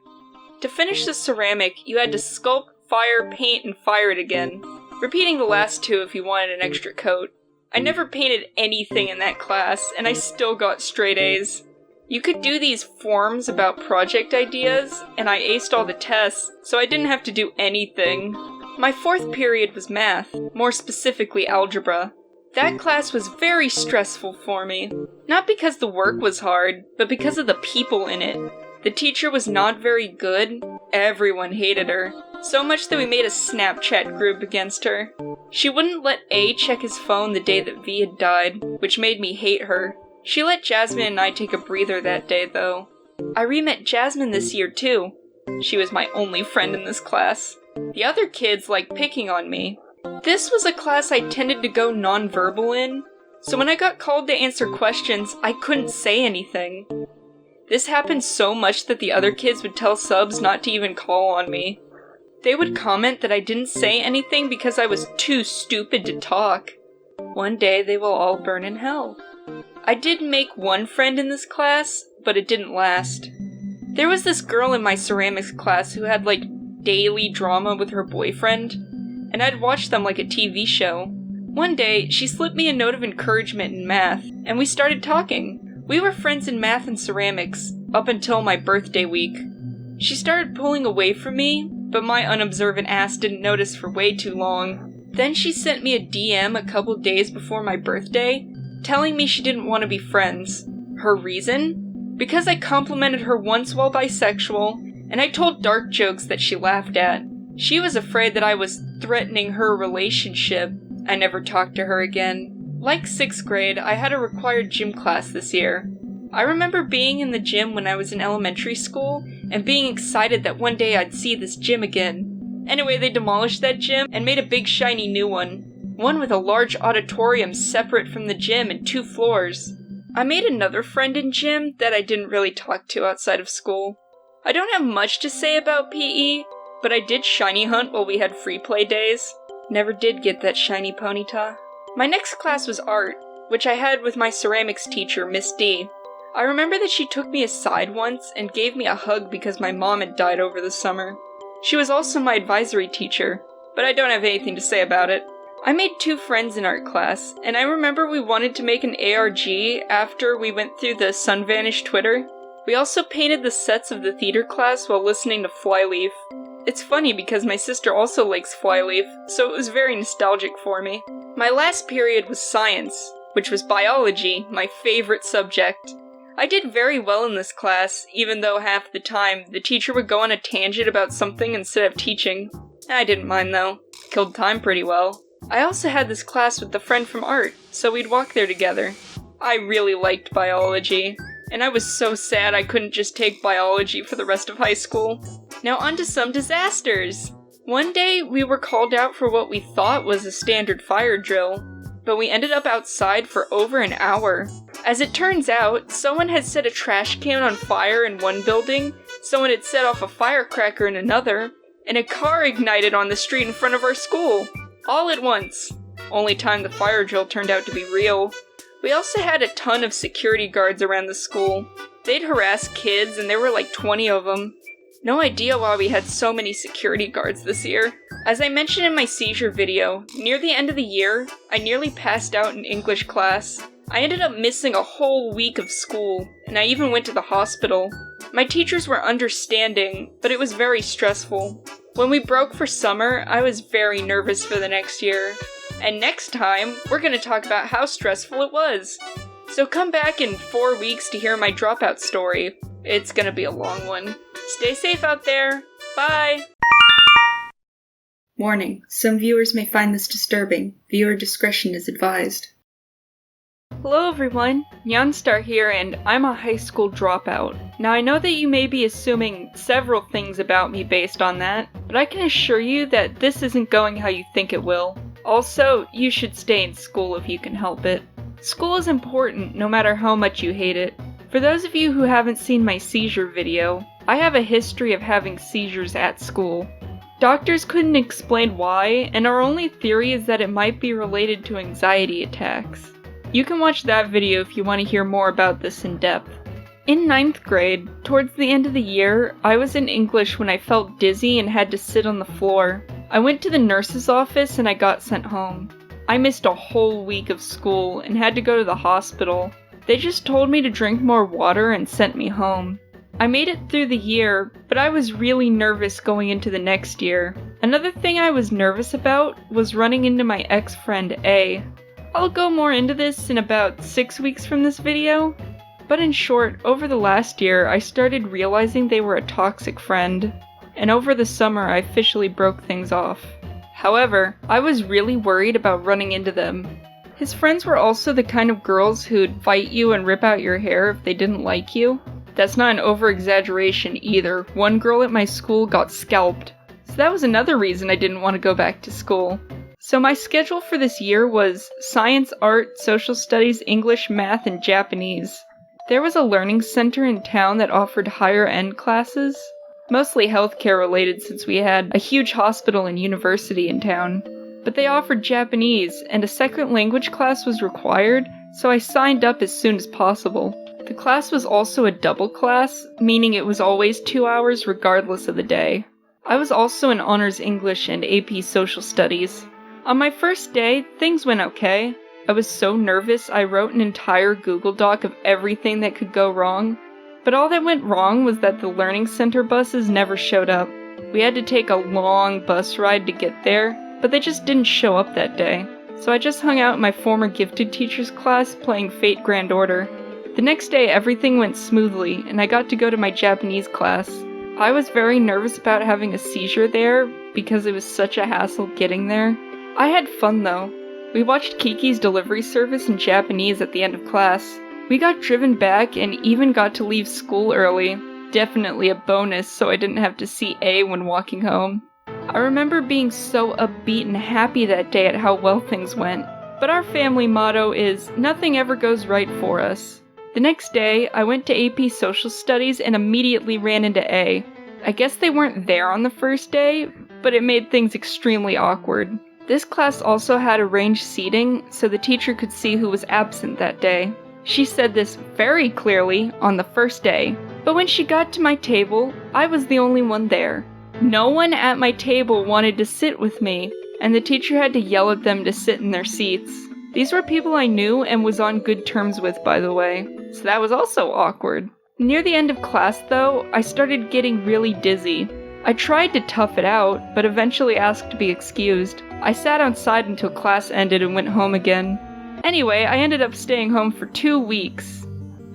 To finish the ceramic, you had to sculpt, fire, paint, and fire it again, repeating the last two if you wanted an extra coat. I never painted anything in that class, and I still got straight A's. You could do these forms about project ideas, and I aced all the tests, so I didn't have to do anything. My fourth period was math, more specifically algebra. That class was very stressful for me. Not because the work was hard, but because of the people in it. The teacher was not very good. Everyone hated her. So much that we made a Snapchat group against her. She wouldn't let A check his phone the day that V had died, which made me hate her. She let Jasmine and I take a breather that day, though. I re-met Jasmine this year, too. She was my only friend in this class. The other kids liked picking on me. This was a class I tended to go nonverbal in, so when I got called to answer questions, I couldn't say anything. This happened so much that the other kids would tell subs not to even call on me. They would comment that I didn't say anything because I was too stupid to talk. One day they will all burn in hell. I did make one friend in this class, but it didn't last. There was this girl in my ceramics class who had daily drama with her boyfriend, and I'd watch them like a TV show. One day, she slipped me a note of encouragement in math, and we started talking. We were friends in math and ceramics, up until my birthday week. She started pulling away from me, but my unobservant ass didn't notice for way too long. Then she sent me a DM a couple days before my birthday, telling me she didn't want to be friends. Her reason? Because I complimented her once while bisexual, and I told dark jokes that she laughed at. She was afraid that I was threatening her relationship. I never talked to her again. Like 6th grade, I had a required gym class this year. I remember being in the gym when I was in elementary school, and being excited that one day I'd see this gym again. Anyway, they demolished that gym and made a big shiny new one. One with a large auditorium separate from the gym and 2 floors. I made another friend in gym that I didn't really talk to outside of school. I don't have much to say about PE, but I did shiny hunt while we had free play days. Never did get that shiny ponyta. My next class was art, which I had with my ceramics teacher, Miss D. I remember that she took me aside once and gave me a hug because my mom had died over the summer. She was also my advisory teacher, but I don't have anything to say about it. I made 2 friends in art class, and I remember we wanted to make an ARG after we went through the Sun Vanish Twitter. We also painted the sets of the theater class while listening to Flyleaf. It's funny because my sister also likes Flyleaf, so it was very nostalgic for me. My last period was science, which was biology, my favorite subject. I did very well in this class, even though half the time the teacher would go on a tangent about something instead of teaching. I didn't mind though. Killed time pretty well. I also had this class with a friend from art, so we'd walk there together. I really liked biology, and I was so sad I couldn't just take biology for the rest of high school. Now on to some disasters! One day, we were called out for what we thought was a standard fire drill, but we ended up outside for over an hour. As it turns out, someone had set a trash can on fire in one building, someone had set off a firecracker in another, and a car ignited on the street in front of our school. All at once. Only time the fire drill turned out to be real. We also had a ton of security guards around the school. They'd harass kids, and there were like 20 of them. No idea why we had so many security guards this year. As I mentioned in my seizure video, near the end of the year, I nearly passed out in English class. I ended up missing a whole week of school, and I even went to the hospital. My teachers were understanding, but it was very stressful. When we broke for summer, I was very nervous for the next year. And next time, we're going to talk about how stressful it was. So come back in 4 weeks to hear my dropout story. It's going to be a long one. Stay safe out there. Bye! Warning, some viewers may find this disturbing. Viewer discretion is advised. Hello everyone, Nyanstar here, and I'm a high school dropout. Now I know that you may be assuming several things about me based on that, but I can assure you that this isn't going how you think it will. Also, you should stay in school if you can help it. School is important no matter how much you hate it. For those of you who haven't seen my seizure video, I have a history of having seizures at school. Doctors couldn't explain why, and our only theory is that it might be related to anxiety attacks. You can watch that video if you want to hear more about this in depth. In 9th grade, towards the end of the year, I was in English when I felt dizzy and had to sit on the floor. I went to the nurse's office and I got sent home. I missed a whole week of school and had to go to the hospital. They just told me to drink more water and sent me home. I made it through the year, but I was really nervous going into the next year. Another thing I was nervous about was running into my ex-friend A. I'll go more into this in about 6 weeks from this video, but in short, over the last year, I started realizing they were a toxic friend, and over the summer I officially broke things off. However, I was really worried about running into them. His friends were also the kind of girls who'd fight you and rip out your hair if they didn't like you. That's not an over-exaggeration either. One girl at my school got scalped, so that was another reason I didn't want to go back to school. So my schedule for this year was science, art, social studies, English, math, and Japanese. There was a learning center in town that offered higher end classes, mostly healthcare related since we had a huge hospital and university in town. But they offered Japanese, and a second language class was required, so I signed up as soon as possible. The class was also a double class, meaning it was always 2 hours regardless of the day. I was also in Honors English and AP Social Studies. On my first day, things went okay. I was so nervous I wrote an entire Google Doc of everything that could go wrong. But all that went wrong was that the learning center buses never showed up. We had to take a long bus ride to get there, but they just didn't show up that day. So I just hung out in my former gifted teacher's class playing Fate Grand Order. The next day everything went smoothly, and I got to go to my Japanese class. I was very nervous about having a seizure there because it was such a hassle getting there. I had fun though. We watched Kiki's delivery service in Japanese at the end of class. We got driven back and even got to leave school early. Definitely a bonus so I didn't have to see A when walking home. I remember being so upbeat and happy that day at how well things went. But our family motto is, nothing ever goes right for us. The next day, I went to AP Social Studies and immediately ran into A. I guess they weren't there on the first day, but it made things extremely awkward. This class also had arranged seating, so the teacher could see who was absent that day. She said this very clearly on the first day, but when she got to my table, I was the only one there. No one at my table wanted to sit with me, and the teacher had to yell at them to sit in their seats. These were people I knew and was on good terms with, by the way, so that was also awkward. Near the end of class, though, I started getting really dizzy. I tried to tough it out, but eventually asked to be excused. I sat outside until class ended and went home again. Anyway, I ended up staying home for 2 weeks.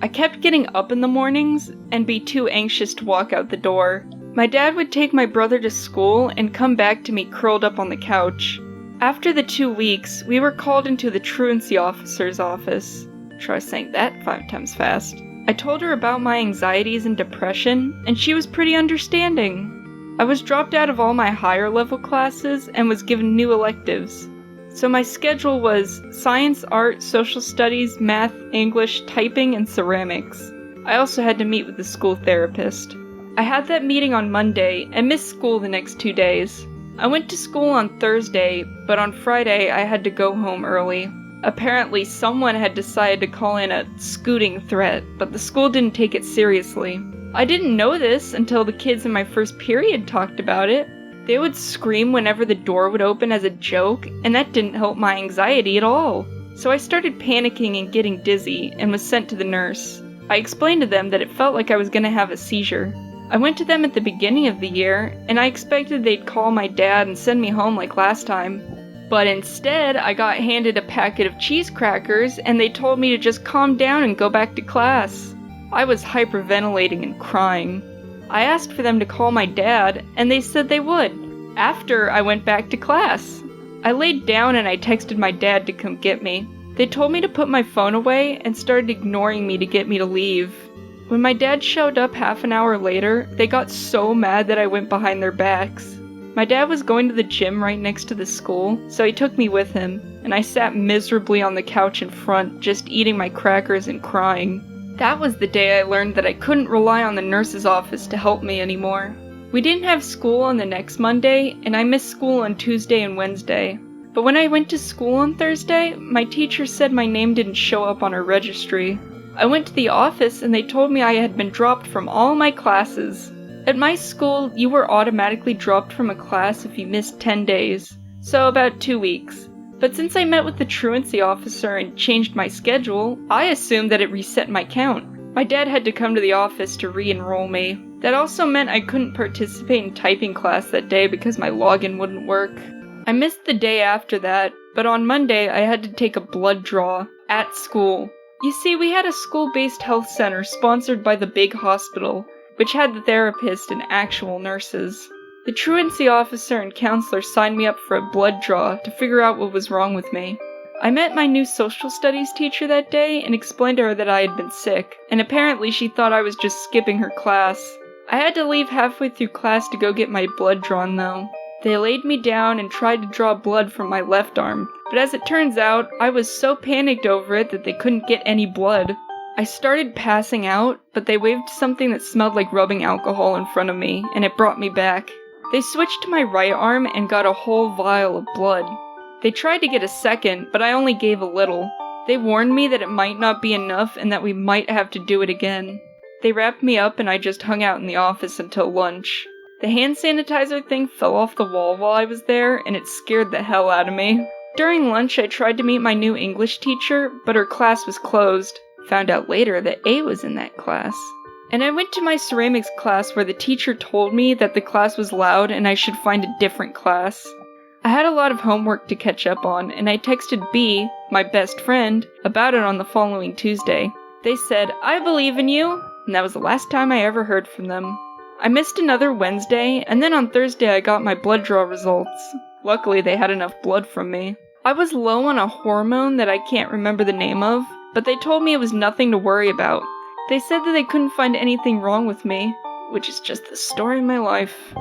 I kept getting up in the mornings and be too anxious to walk out the door. My dad would take my brother to school and come back to me curled up on the couch. After the 2 weeks, we were called into the truancy officer's office. Try saying that 5 times fast. I told her about my anxieties and depression, and she was pretty understanding. I was dropped out of all my higher level classes and was given new electives. So my schedule was science, art, social studies, math, English, typing, and ceramics. I also had to meet with the school therapist. I had that meeting on Monday and missed school the next 2 days. I went to school on Thursday, but on Friday I had to go home early. Apparently someone had decided to call in a scooting threat, but the school didn't take it seriously. I didn't know this until the kids in my first period talked about it. They would scream whenever the door would open as a joke, and that didn't help my anxiety at all. So I started panicking and getting dizzy, and was sent to the nurse. I explained to them that it felt like I was gonna have a seizure. I went to them at the beginning of the year, and I expected they'd call my dad and send me home like last time. But instead, I got handed a packet of cheese crackers, and they told me to just calm down and go back to class. I was hyperventilating and crying. I asked for them to call my dad, and they said they would, after I went back to class. I laid down and I texted my dad to come get me. They told me to put my phone away and started ignoring me to get me to leave. When my dad showed up half an hour later, they got so mad that I went behind their backs. My dad was going to the gym right next to the school, so he took me with him, and I sat miserably on the couch in front, just eating my crackers and crying. That was the day I learned that I couldn't rely on the nurse's office to help me anymore. We didn't have school on the next Monday, and I missed school on Tuesday and Wednesday. But when I went to school on Thursday, my teacher said my name didn't show up on her registry. I went to the office and they told me I had been dropped from all my classes. At my school, you were automatically dropped from a class if you missed 10 days, so about 2 weeks. But since I met with the truancy officer and changed my schedule, I assumed that it reset my count. My dad had to come to the office to re-enroll me. That also meant I couldn't participate in typing class that day because my login wouldn't work. I missed the day after that, but on Monday I had to take a blood draw at school. You see, we had a school-based health center sponsored by the big hospital, which had the therapist and actual nurses. The truancy officer and counselor signed me up for a blood draw to figure out what was wrong with me. I met my new social studies teacher that day and explained to her that I had been sick, and apparently she thought I was just skipping her class. I had to leave halfway through class to go get my blood drawn though. They laid me down and tried to draw blood from my left arm, but as it turns out, I was so panicked over it that they couldn't get any blood. I started passing out, but they waved something that smelled like rubbing alcohol in front of me, and it brought me back. They switched to my right arm and got a whole vial of blood. They tried to get a second, but I only gave a little. They warned me that it might not be enough and that we might have to do it again. They wrapped me up and I just hung out in the office until lunch. The hand sanitizer thing fell off the wall while I was there, and it scared the hell out of me. During lunch, I tried to meet my new English teacher, but her class was closed. Found out later that A was in that class. And I went to my ceramics class where the teacher told me that the class was loud and I should find a different class. I had a lot of homework to catch up on, and I texted B, my best friend, about it on the following Tuesday. They said, "I believe in you," and that was the last time I ever heard from them. I missed another Wednesday, and then on Thursday I got my blood draw results. Luckily they had enough blood from me. I was low on a hormone that I can't remember the name of, but they told me it was nothing to worry about. They said that they couldn't find anything wrong with me, which is just the story of my life.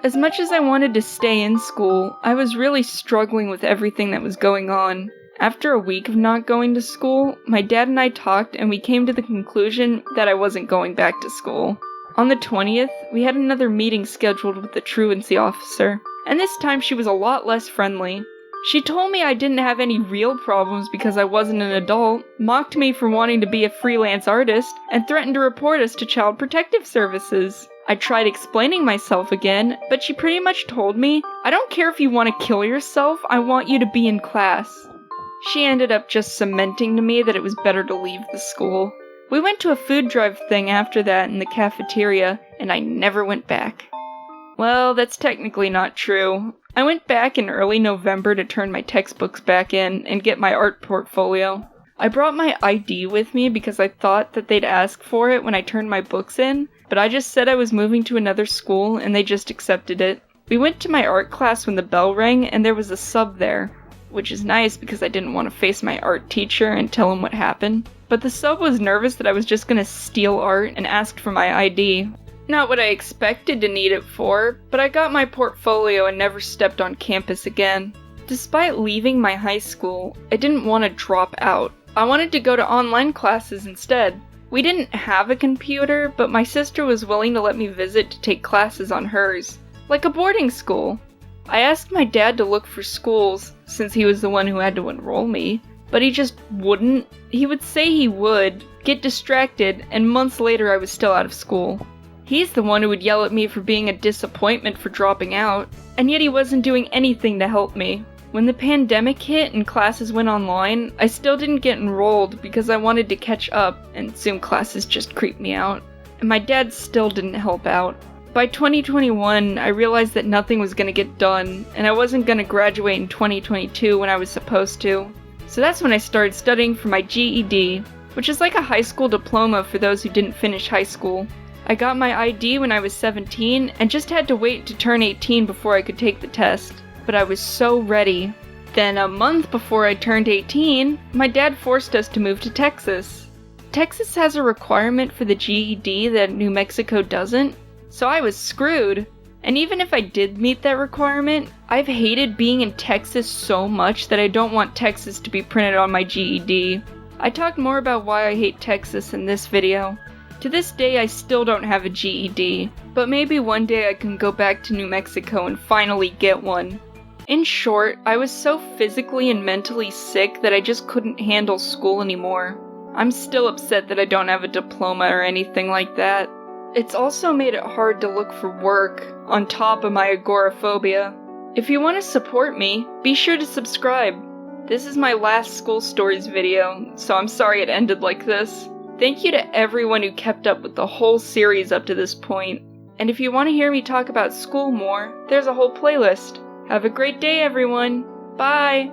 As much as I wanted to stay in school, I was really struggling with everything that was going on. After a week of not going to school, my dad and I talked and we came to the conclusion that I wasn't going back to school. On the 20th, we had another meeting scheduled with the truancy officer, and this time she was a lot less friendly. She told me I didn't have any real problems because I wasn't an adult, mocked me for wanting to be a freelance artist, and threatened to report us to Child Protective Services. I tried explaining myself again, but she pretty much told me, "I don't care if you want to kill yourself, I want you to be in class." She ended up just cementing to me that it was better to leave the school. We went to a food drive thing after that in the cafeteria, and I never went back. Well, that's technically not true. I went back in early November to turn my textbooks back in and get my art portfolio. I brought my ID with me because I thought that they'd ask for it when I turned my books in, but I just said I was moving to another school and they just accepted it. We went to my art class when the bell rang, and there was a sub there, which is nice because I didn't want to face my art teacher and tell him what happened. But the sub was nervous that I was just gonna steal art and asked for my ID. Not what I expected to need it for, but I got my portfolio and never stepped on campus again. Despite leaving my high school, I didn't want to drop out. I wanted to go to online classes instead. We didn't have a computer, but my sister was willing to let me visit to take classes on hers. Like a boarding school. I asked my dad to look for schools, since he was the one who had to enroll me, but he just wouldn't. He would say he would, get distracted, and months later I was still out of school. He's the one who would yell at me for being a disappointment for dropping out, and yet he wasn't doing anything to help me. When the pandemic hit and classes went online, I still didn't get enrolled because I wanted to catch up, and Zoom classes just creeped me out. And my dad still didn't help out. By 2021, I realized that nothing was going to get done, and I wasn't going to graduate in 2022 when I was supposed to. So that's when I started studying for my GED, which is like a high school diploma for those who didn't finish high school. I got my ID when I was 17, and just had to wait to turn 18 before I could take the test. But I was so ready. Then a month before I turned 18, my dad forced us to move to Texas. Texas has a requirement for the GED that New Mexico doesn't, so I was screwed. And even if I did meet that requirement, I've hated being in Texas so much that I don't want Texas to be printed on my GED. I talked more about why I hate Texas in this video. To this day, I still don't have a GED, but maybe one day I can go back to New Mexico and finally get one. In short, I was so physically and mentally sick that I just couldn't handle school anymore. I'm still upset that I don't have a diploma or anything like that. It's also made it hard to look for work, on top of my agoraphobia. If you want to support me, be sure to subscribe. This is my last school stories video, so I'm sorry it ended like this. Thank you to everyone who kept up with the whole series up to this point. And if you want to hear me talk about school more, there's a whole playlist. Have a great day, everyone. Bye!